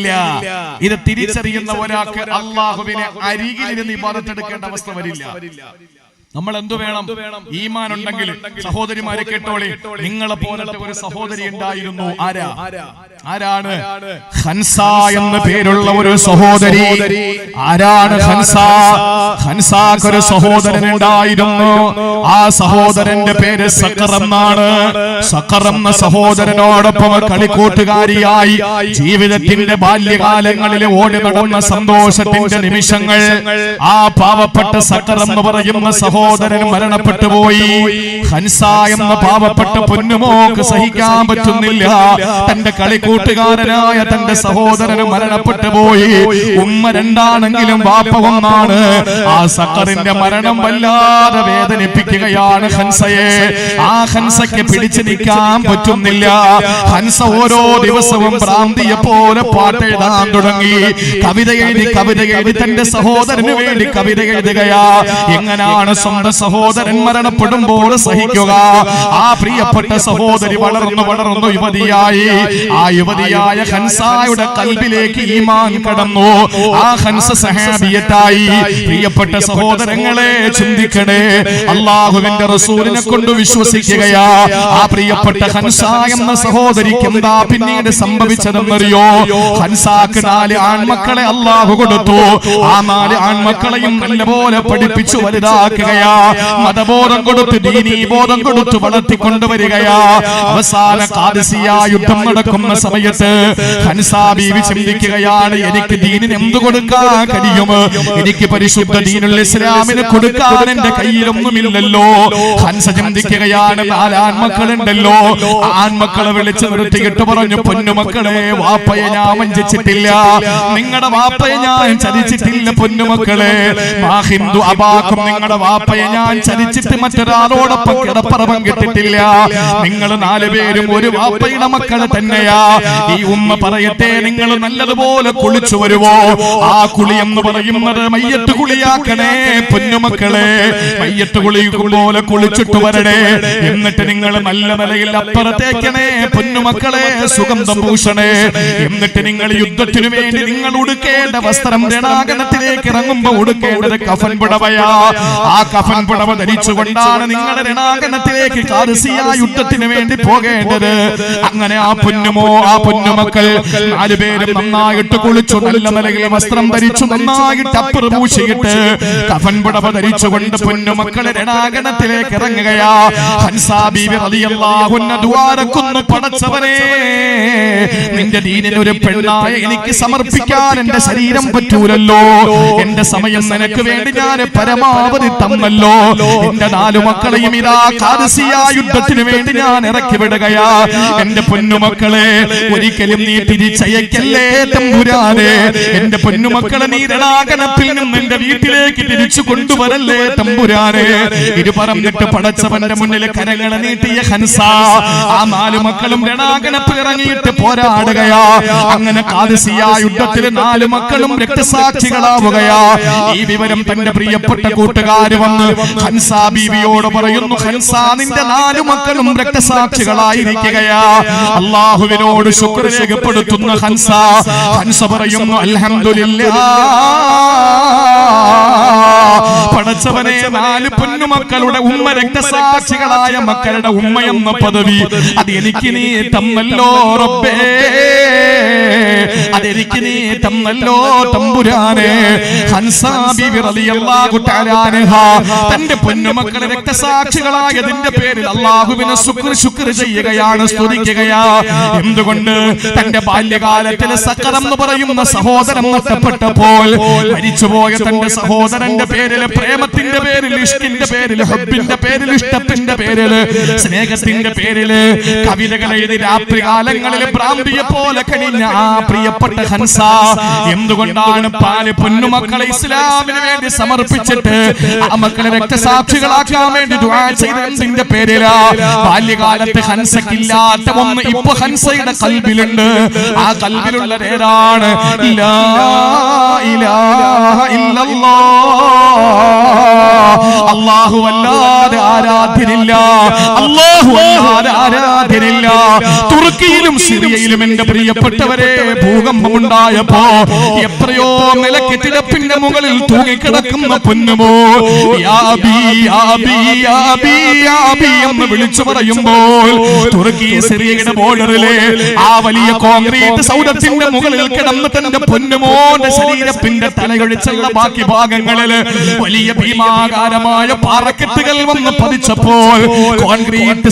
ഇത് തിരിച്ചറിയുന്ന ഒരാൾക്ക് അല്ലാഹുവിനെ അരികിലിരുന്ന് ഇബാദത്തെടുക്കേണ്ട അവസ്ഥ വരില്ല. നമ്മൾ എന്തു വേണം? ഈമാൻ ഉണ്ടെങ്കിൽ. സഹോദരിമാരെ കേട്ടോളി, നിങ്ങളെ പോലത്തെ ഒരു സഹോദരി ഉണ്ടായിരുന്നു. ആരാണ്? ഹൻസ എന്ന പേരുള്ള ഒരു സഹോദരി. ആരാണ് ഹൻസ? ഹൻസാക്ക് ഒരു സഹോദരൻ ഉണ്ടായിരുന്നു. ആ സഹോദരന്റെ പേര് സഖർ എന്നാണ്. സഖർ എന്ന സഹോദരനോടൊപ്പം കളിക്കൂട്ടുകാരിയായി ജീവിതത്തിന്റെ ബാല്യകാലങ്ങളിൽ ഓടി നടന്ന സന്തോഷത്തിന്റെ നിമിഷങ്ങൾ. ആ പാവപ്പെട്ട സഖർ എന്ന് പറയുന്ന സഹോദരൻ മരണപ്പെട്ടു പോയി. ഹൻസ എന്ന പാവപ്പെട്ട പൊന്നുമോക്ക് സഹിക്കാൻ പറ്റുന്നില്ല. തന്റെ കളിക്കൂട്ടുകാരനായ തന്റെ സഹോദരന് മരണപ്പെട്ടു പോയി. ഉമ്മ രണ്ടാണെങ്കിലും വാപ്പ ഒന്നാണ്. ആ സഖറിന്റെ മരണം വല്ലാതെ വേദനിപ്പിക്കുകയാണ് ഹൻസയെ. ആ ഹൻസയ്ക്ക് പിടിച്ചു നിൽക്കാൻ പറ്റുന്നില്ല. ഹൻസ ഓരോ ദിവസവും ഭ്രാന്തിയെ പോലെ പാട്ടെഴുതാൻ തുടങ്ങി. കവിത എഴുതി തന്റെ സഹോദരന് വേണ്ടി കവിത എഴുതുകയാ. എങ്ങനെയാണ് സ്വന്തം സഹോദരൻ മരണപ്പെടുമ്പോൾ സഹിക്കുക? ആ പ്രിയപ്പെട്ട സഹോദരി വളർന്നു യുവതിയായി. ആ യുവതിയായ ഹൻസായുടെ ഖൽബിലേക്ക് ഈമാൻ കടന്നു. ആ ഹൻസ സഹാബിയത്തായി. പ്രിയപ്പെട്ട സഹോദരങ്ങളെ ചിന്തിക്കണേ, അല്ലാഹുവിന്റെ റസൂലിനെ കൊണ്ട് വിശ്വസിക്കുകയാ. ആ പ്രിയപ്പെട്ട ഹൻസ എന്ന സഹോദരിക്ക് എന്താ പിന്നീട് സംഭവിച്ചതെന്നറിയോ? ഹൻസാക്ക് 4 ആൺമക്കളെ അല്ലാഹു കൊടുത്തു. ആ 4 ആൺമക്കളെയും നല്ലപോലെ പഠിപ്പിച്ചു വലുതാക്കുകയാ. മതബോധം കൊടുത്ത് ദീനീ ബോധം കൊടുത്ത് വളർത്തിക്കൊണ്ടുവരികയാ. അവസാന ഖാദിസിയ യുദ്ധം നടക്കുന്ന സമയത്ത് ഹൻസാ ബീവി ചിന്തിക്കുകയാണ്, എനിക്ക് ദീനിന് എന്ത് കൊടുക്കാൻ കഴിയും? എനിക്ക് പരിശുദ്ധ ദീനുൽ ഇസ്ലാമിന് കൊടുക്കാൻ എന്റെ കയ്യിലൊന്നുമില്ലല്ലോ. ഹൻസ ചിന്തിക്കുകയാണ്, 4 ആൺമക്കളുണ്ടല്ലോ, ആൺമക്കളെ വിളിച്ചു നിർത്തിയിട്ട് പറഞ്ഞു, പൊന്നുമക്കളെ, വാപ്പയെ ഞാൻ വഞ്ചിച്ചിട്ടില്ല, നിങ്ങളുടെ വാപ്പയെ ഞാൻ ചതിച്ചിട്ടില്ല. പൊന്നുമക്കളെ, മാഹിന്ദു അബാക്കും, നിങ്ങളുടെ വാപ്പയെ ഞാൻ ചതിച്ചിട്ട് മറ്റൊരാളോടൊപ്പം കിടപ്പറവം കിട്ടിട്ടില്ല. നിങ്ങൾ 4 പേരും ഒരു വാപ്പയുടെ മക്കളെ തന്നെയാ. ഈ ഉമ്മ പറയട്ടെ, നിങ്ങൾ നല്ലതുപോലെ കുളിച്ചു വരുവോ? ആ കുളി എന്ന് പറയുന്നത് മയ്യത്ത് കുളിയാക്കണേ പൊന്നുമക്കളെ. മയ്യത്ത് കുളിക്കും പോലെ കുളിച്ചിട്ട് വരണേ. എന്നിട്ട് നിങ്ങൾ നല്ല നിലയിൽ അപ്പുറത്തേക്കണേ പൊന്നുമക്കളെ, സുഗന്ധം പൂഷണേ. എന്നിട്ട് നിങ്ങൾ യുദ്ധത്തിനു വേണ്ടി നിങ്ങൾ ഉടുക്കേണ്ട വസ്ത്രം രണാങ്കണത്തിലേക്ക് ഇറങ്ങുമ്പോ ഉടുക്കേണ്ടത് കഫൻ പുടവയാ. ആ കഫൻ പുടവ ധരിച്ചുകൊണ്ടാണ് നിങ്ങളുടെ രണാങ്കണത്തിലേക്ക് ഖാദിസിയ യുദ്ധത്തിന് വേണ്ടി പോകേണ്ടത്. അങ്ങനെ ആ പൊന്നുമക്കൾ 4 പേരും നന്നായിട്ട് കുളിച്ചു, നല്ല നിലയിൽ വസ്ത്രം ധരിച്ചു, നന്നായിട്ട് അപ്പുറം പൂശിയിട്ട് കഫൻ പുടവ ധരിച്ചുകൊണ്ട് പൊന്നുമക്കളെ രണാങ്കണത്തിലേക്ക് ഇറങ്ങുകയാ. ഹൻസാ ബീവി റളിയല്ലാഹു അൻഹ ദുആരക്കുന്നു, പടച്ചവനേ, നിന്റെ ദീനിന് ഒരു പെണ്ണായ എനിക്ക് സമർപ്പിക്കാൻ എന്റെ ശരീരം പറ്റൂലല്ലോ. എന്റെ സമയം നിനക്ക് വേണ്ടി ഞാൻ പരമാവധി തന്നല്ലോ. എന്റെ 4 മക്കളെയും ഇതാ ഖാദിസിയ യുദ്ധത്തിന് വേണ്ടി ഞാൻ ഇറക്കി വിടുകയാ. എന്റെ പൊന്നുമക്കളെ, ഒരിക്കലും നീ തിരിച്ചയക്കല്ലേ തമ്പുരാനെ. എന്റെ പൊന്നുമക്കളെ, നീ രണാങ്കണത്തിൽ നിന്ന് എന്റെ വീട്ടിലേക്ക് തിരിച്ചു കൊണ്ടുവരല്ലേ തമ്പുരാനെ. ഇത് പറഞ്ഞിട്ട് പടച്ചവന്റെ മുന്നിൽ കരങ്ങളെ നീട്ടിയ ഹൻസ ആ 4 മക്കളും രണാങ്കണത്തിൽ ഇറങ്ങിയിട്ട് പോരാടുകയാ. അങ്ങനെ ഖാദിസിയ യുദ്ധത്തിൽ 4 മക്കളും രക്തസാക്ഷികളാവുകയാ. ഈ വിവരം തന്റെ പ്രിയപ്പെട്ട കൂട്ടുകാര് വന്ന് ഹൻസാ ബീവിയോട് പറയുന്നു, ഹൻസ, നിന്റെ 4 മക്കളും രക്തസാക്ഷികളായിരിക്കുകയാ. അല്ലാഹുവിനോട് ശുക്ർ രേഖപ്പെടുത്തുന്ന ഹൻസ പറയുന്നു, അൽഹംദുലില്ലാഹ്, പടച്ചവനെ, 4 പൊന്നുമക്കളുടെ ഉമ്മ രക്തസാക്ഷികളായ മക്കളുടെ ഉമ്മയെന്ന പദവി അത് എനിക്ക് നീ തന്നല്ലോ റബ്ബേ, അതെനിക്ക് നീ തന്നല്ലോ തമ്പുരാനെ. ഹൻസാ ബീവി റളിയല്ലാഹു തആല അൻഹ തന്റെ പൊന്നുമക്കളെ രക്തസാക്ഷികളായതിന്റെ പേരിൽ അല്ലാഹുവിനെ ശുക്ർ ചെയ്യുകയാണ്, സ്തുതിക്കുകയാ. എന്തുകൊണ്ട്? തന്റെ ബാല്യകാലത്തിലെ സഖർ എന്ന് പറയുന്ന സഹോദരൻ നഷ്ടപ്പെട്ടപ്പോൾ മരിച്ചുപോയ തന്റെ സഹോദരന്റെ പേരിൽ, പ്രേമത്തിന്റെ പേരിൽ, ഇഷ്കിന്റെ പേരിൽ, ഹബ്ബിന്റെ പേരിൽ, ഇഷ്ടത്തിന്റെ പേരിൽ, സ്നേഹത്തിന്റെ പേരിൽ കവിതകൾ എഴുതി രാത്രികാലങ്ങളിൽ ഭ്രാന്തിയെ പോലെ കഴിഞ്ഞ ആ പ്രിയപ്പെട്ട ഹൻസ എന്തുകൊണ്ടാണ് 4 പൊന്നുമക്കളെ ഇസ്ലാമിന് വേണ്ടി സമർപ്പിച്ചിട്ട് ആ മക്കളെ രക്തസാക്ഷികളാക്കാൻ വേണ്ടി ദുആ ചെയ്തതിന്റെ പേരിലാ. ബാല്യകാലത്ത് ഹൻസക്കില്ലാത്ത ഒന്ന് ഇപ്പൊ ഹൻസയുടെ കൽബിലുണ്ട്. ആ കൽബിലുള്ളത് ഏതാണ്? ലാ ഇലാഹ ഇല്ലല്ലാഹ്, അല്ലാഹു അല്ലാതെ ആരാധ്യനില്ല, അല്ലാഹു അല്ലാതെ ആരാധ്യനില്ല. തുർക്കിയിലും സിറിയയിലും എന്റെ പ്രിയപ്പെട്ടവരെ ഭൂകമ്പം ഉണ്ടായപ്പോ എത്രയോ നില കെട്ടിടപ്പിന്റെ മുകളിൽ തൂങ്ങിക്കിടക്കുന്ന പൊന്നുമോ എന്ന് വിളിച്ചു പറയുമ്പോൾ തുർക്കി സിറിയയുടെ ബോർഡറിലെ ആ വലിയ കോൺക്രീറ്റ് സൗധത്തിന്റെ മുകളിൽ കിടന്ന് തന്റെ പൊന്നുമോന്റെ ശരീരത്തിന്റെ തലയൊഴിച്ചുള്ള ബാക്കി ഭാഗങ്ങളിൽ വലിയ ഭീമാകാരമായ പാറക്കെട്ടുകൾ വന്ന് പതിച്ചപ്പോൾ, കോൺക്രീറ്റ്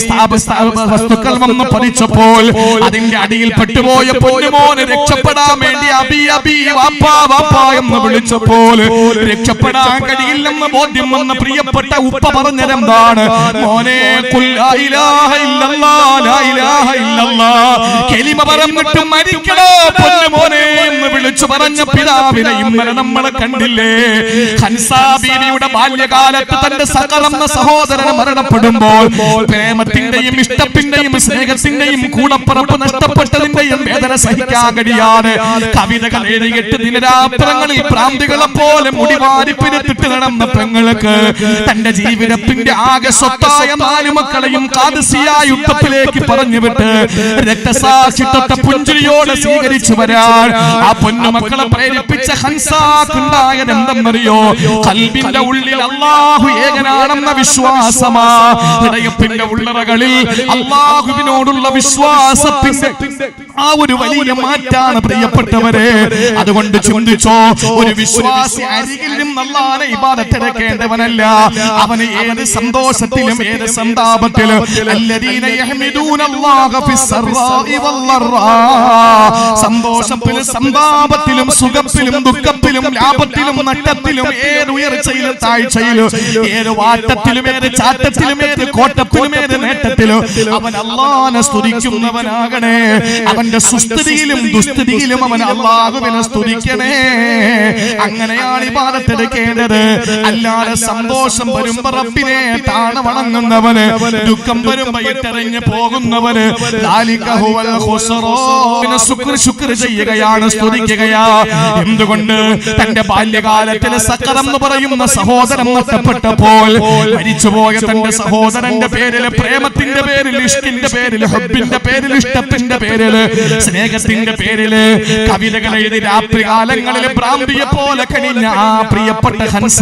വസ്തുക്കൾ വന്ന് പതിച്ചപ്പോൾ അതിന്റെ അടിയിൽ പെട്ടുപോയ പൊന്നുമോന് രക്ഷപ്പെടാൻ വേണ്ടി അബി അബി വാപ്പാ വാപ്പാ എന്ന് വിളിച്ചപ്പോൾ രക്ഷപ്പെടാൻ കഴിയില്ലെന്ന് ബോധ്യം വന്ന പ്രിയപ്പെട്ട ഉപ്പ പറഞ്ഞതെന്താണ്? മോനെ, ഖുൽ ലാ ഇലാഹ ഇല്ലല്ലാഹ്, ലാ ഇലാഹ ഇല്ലല്ലാഹ്, കലിമ പറഞ്ഞിട്ട് മരിക്കണോ പൊന്നുമോനെ എന്ന് വിളിച്ചു പറഞ്ഞ പിതാവിനെ ഇന്നലെ നമ്മളെ കണ്ടില്ലേ? ഹൻസാ ബീവിയുടെ ബാല്യകാലത്ത് തന്റെ സകലന്ന സഹോദരൻ മരണപ്പെടുമ്പോൾ പ്രേമത്തിന്റെയും ഇഷ്ടത്തിന്റെയും സ്നേഹത്തിന്റെയും കൂടപ്പുറപ്പ് നഷ്ടപ്പെട്ടതിന്റെയും വേദന സഹിക്കാൻ കഴിയാതെ കവിതകൾ എഴുതിയിട്ട് ദിനരാത്രങ്ങളിൽ പ്രാന്തികളെ പോലെ മുടിവാരിപ്പിരുത്തിട്ട് നടന്ന പെങ്ങൾക്ക് തന്റെ ജീവിതത്തിന്റെ ആകെ സ്വത്തായ 4 മക്കളെയും ഖാദിസിയ യുദ്ധത്തിലേക്ക് പറഞ്ഞുവിട്ട് രക്തസാക്ഷിത്വത്തെ പുഞ്ചിരിയോടെ സ്വീകരിച്ചു വരാൻ ആ പൊന്നുമക്കളെ പ്രേരിപ്പിച്ച ഹൻസാക്കുണ്ടായത് എന്തെന്നറിയോ? ഖൽബിന്റെ ഉള്ളിൽ അല്ലാഹു ഏകനാണെന്ന വിശ്വാസമാ. ഹൃദയത്തിന്റെ ഉള്ളറകളിൽ അല്ലാഹുവിനോടുള്ള വിശ്വാസത്തിന്റെ ആ ഒരു വലിയ മാറ്റാണ് പ്രിയപ്പെട്ടവരെ. അതുകൊണ്ട് ചിന്തിച്ചോ, ഒരു വിശ്വാസി അരികിലും അല്ലാഹുവിനെ ഇബാദത്ത് എടുക്കേണ്ടവനല്ല. അവന് ഏത് സന്തോഷത്തിലും ഏത് സന്താപത്തിലും അല്ലദീന യഹ്മിദൂനല്ലാഹ ഫിസ്സറാഇ വല്ലറാ, സന്തോഷത്തിലും സന്താപത്തിലും സുഖത്തിലും ദുഃഖത്തിലും ലാഭത്തിലും നഷ്ടത്തിലും ഏത് ഉയർച്ചയിലും താഴ്ചയിലും ഏത് വാട്ടത്തിലും ഏത് ചാട്ടത്തിലും ഏത് കോട്ടത്തിലും ഏത് നേട്ടത്തിലും അവൻ അല്ലാഹുവിനെ സ്തുതിക്കുന്നവനാകണേ. അവന്റെ സുസ്ഥിതിയിലും ദുസ്ഥിതിയിലും അവൻ അല്ലാഹുവിനെ സ്തുതിക്കണേ. അങ്ങനെയാണ് ഇബാദത്ത് എടുക്കേണ്ടത്. അല്ലാതെ സന്തോഷം വരുമ്പോ റബ്ബിനെ താണ വണങ്ങുന്നവന്, ദുഃഖം വരുമ്പോ ഇട്ടെറിഞ്ഞ് പോകുന്നവന് ശുക്ർ ചെയ്യുകയാണ്, സ്തുതിക്കുകയാ. എന്തുകൊണ്ട്? തന്റെ ബാല്യകാലത്തിലെ സക്കർ എന്ന് പറയുന്ന സഹോദരൻ നഷ്ടപ്പെട്ടപ്പോൾ മരിച്ചുപോയ തന്റെ സഹോദരന്റെ പേരിൽ, പ്രേമത്തിന്റെ പേരിൽ, ഇഷ്കിന്റെ പേരിൽ, ഹബ്ബിന്റെ പേരിൽ, ഇഷ്ടത്തിന്റെ പേരിൽ, സ്നേഹത്തിന്റെ പേരില് കവിതകൾ എഴുതി രാത്രികാലങ്ങളിൽ ഭ്രാന്തിയെ പോലെ കഴിഞ്ഞ ആ പ്രിയപ്പെട്ട ഹൻസ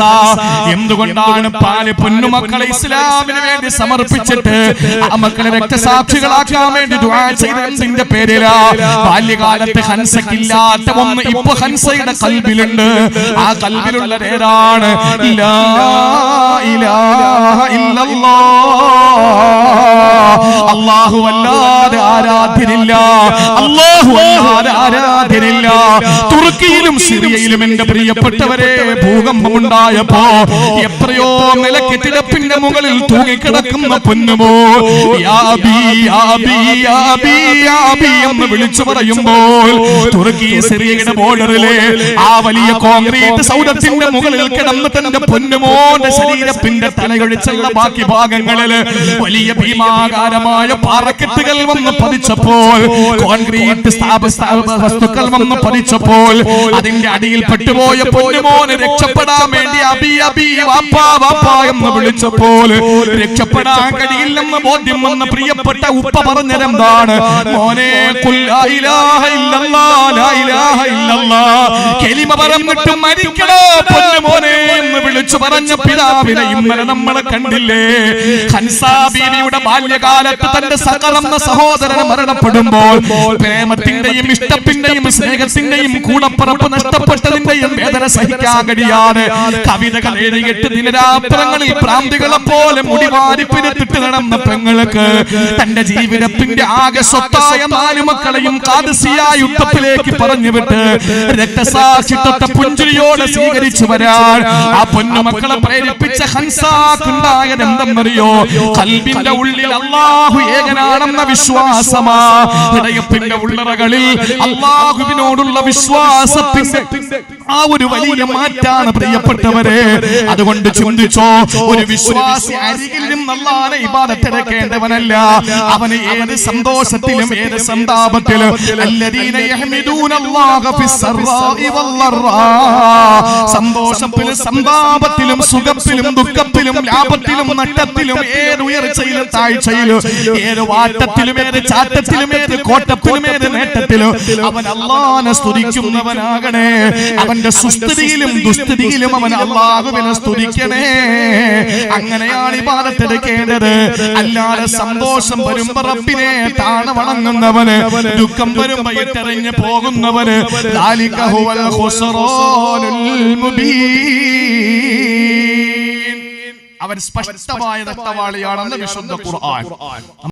എന്തുകൊണ്ടാണ് പാല് പൊന്നുമക്കളെ ഇസ്ലാമിന് വേണ്ടി സമർപ്പിച്ചിട്ട് ആ മക്കളെ രക്തസാക്ഷികളാക്കാൻ വേണ്ടി ദുആ ചെയ്തതിന്റെ പേരിലാ. ബാല്യകാലത്ത് ഹൻസക്കില്ലാത്ത ഒന്ന് ഇപ്പൊ ഹൻസയുടെ കൽബിലുണ്ട്. ആ കൽബിലുള്ളത് ഏതാണ്? ലാ ഇലാഹ ഇല്ലല്ലാഹ്, അല്ലാഹു അല്ലാതെ ആരാധ്യനില്ല, അല്ലാഹു അല്ലാതെ ആരാധ്യനില്ല. തുർക്കിയിലും സിറിയയിലും എന്റെ പ്രിയപ്പെട്ടവരെ ഭൂകമ്പമുണ്ടായപ്പോ എത്രയോ നില കെട്ടിടപ്പിന്റെ മുകളിൽ തൂങ്ങിക്കിടക്കുന്ന പൊന്നുമോ യാ ബി യാ ബി യാ ബി യാ ബി എന്ന് വിളിച്ചു പറയുമ്പോൾ തുർക്കി സിറിയയുടെ ബോർഡറിലെ ആ വലിയ കോൺക്രീറ്റ് സൗധത്തിന്റെ മുകളിൽ കിടന്ന് തന്റെ പൊന്നുമോന്റെ ശരീരത്തിന്റെ തലയൊഴിച്ചുള്ള ബാക്കി ഭാഗങ്ങളിൽ വലിയ ഭീമാകാരമായ പാറക്കെട്ടുകൾ വന്ന് പതിച്ചപ്പോൾ, കോൺക്രീറ്റ് വസ്തുക്കൾ വന്ന് പതിച്ചപ്പോൾ അതിന്റെ അടിയിൽ പെട്ടുപോയ പൊന്നുമോന് രക്ഷപ്പെടാൻ വേണ്ടി അബി അബി വാപ്പാ വാപ്പാ എന്ന് വിളിച്ചപ്പോൾ രക്ഷപ്പെടാൻ കഴിയില്ലെന്ന് ബോധ്യം വന്ന പ്രിയപ്പെട്ട ഉപ്പ പറഞ്ഞതെന്താണ്? മോനെ ഖുൽ ലാ ഇലാഹ ഇല്ലല്ലാഹ്, ലാ ഇലാഹ ഇല്ലല്ലാഹ്, കലിമ പറഞ്ഞിട്ട് മരിക്കണോ പൊന്നുമോനെ എന്ന് വിളിച്ചു പറഞ്ഞ പിതാവിനെ ഇന്നലെ നമ്മളെ കണ്ടില്ലേ? ഹൻസാ ബീവിയുടെ ബാല്യകാലത്ത് തന്റെ സകലന്ന സഹോദരൻ മരണപ്പെടുമ്പോൾ പ്രേമത്തിന്റെയും ഇഷ്ടത്തിന്റെയും സ്നേഹത്തിന്റെയും കൂടപ്പറപ്പ് നഷ്ടപ്പെട്ടതിന്റെയും വേദന സഹിക്കാൻ കഴിയാതെ കവിതകൾ എഴുതിയിട്ട് ദിനരാത്രങ്ങളിൽ ഭ്രാന്തികളെ പോലെ മുടിവാരിപ്പിരുത്തിട്ട് നടന്ന പെങ്ങൾക്ക് തന്റെ ജീവിതത്തിന്റെ ആകെ സ്വത്തായ 4 മക്കളെയും ഖാദിസിയ യുദ്ധത്തിലേക്ക് പറഞ്ഞുവിട്ട് രക്തസാക്ഷിത്വ പുഞ്ചിരിയോടെ സ്വീകരിച്ചു വരാൻ ആ പൊന്നുമക്കളെ പ്രേരിപ്പിച്ച ഹൻസാക്കുണ്ടായത് എന്തെന്നറിയോ? ഖൽബിന്റെ ഉള്ളിൽ അല്ലാഹു ഏകനാണെന്ന വിശ്വാസമാ. ഹൃദയത്തിന്റെ ഉള്ളറകളിൽ അല്ലാഹുവിനോടുള്ള വിശ്വാസത്തിന്റെ ആ ഒരു വലിയ മാറ്റാണ് പ്രിയപ്പെട്ടവരെ. അതുകൊണ്ട് ചിന്തിച്ചോ, ഒരു വിശ്വാസി അരികിലും അല്ലാഹുവിനെ ഇബാദത്ത് എടുക്കേണ്ടവനല്ല. അവന് ഏത് സന്തോഷത്തിലും ഏത് സന്താപത്തിലും അല്ലദീന യഹ്മിദൂനല്ലാഹ ഫിസ്സറാഇ വല്ലറാ, സന്തോഷത്തിലും സന്താപത്തിലും സുഖത്തിലും ദുഃഖത്തിലും ലാഭത്തിലും നഷ്ടത്തിലും ഏത് ഉയർച്ചയിലും താഴ്ചയിലും ഏത് വാട്ടത്തിലും ഏത് ചാട്ടത്തിലും ഏത് കോട്ടത്തിലും ഏത് നേട്ടത്തിലും അവൻ അല്ലാഹുവിനെ സ്തുതിക്കുന്നവനാകണേ. അവന്റെ സുസ്ഥിതിയിലും ദുസ്ഥിതിയിലും അവൻ അല്ലാഹുവിനെ സ്തുതിക്കണേ. അങ്ങനെയാണ് ഇബാദത്ത് എടുക്കേണ്ടത്. അല്ലാതെ സന്തോഷം വരുമ്പോ റബ്ബിനെ താണ വണങ്ങുന്നവന്, ദുഃഖം വരുമ്പോ ഇട്ടെറിഞ്ഞ് പോകുന്നവന് ദാലിക ഹുവൽ ഖുസ്റാനുൽ മുബീൻ, അവൻ സ്പഷ്ടമായ നഷ്ടവാളിയാണെന്ന് വിശുദ്ധ ഖുർആൻ.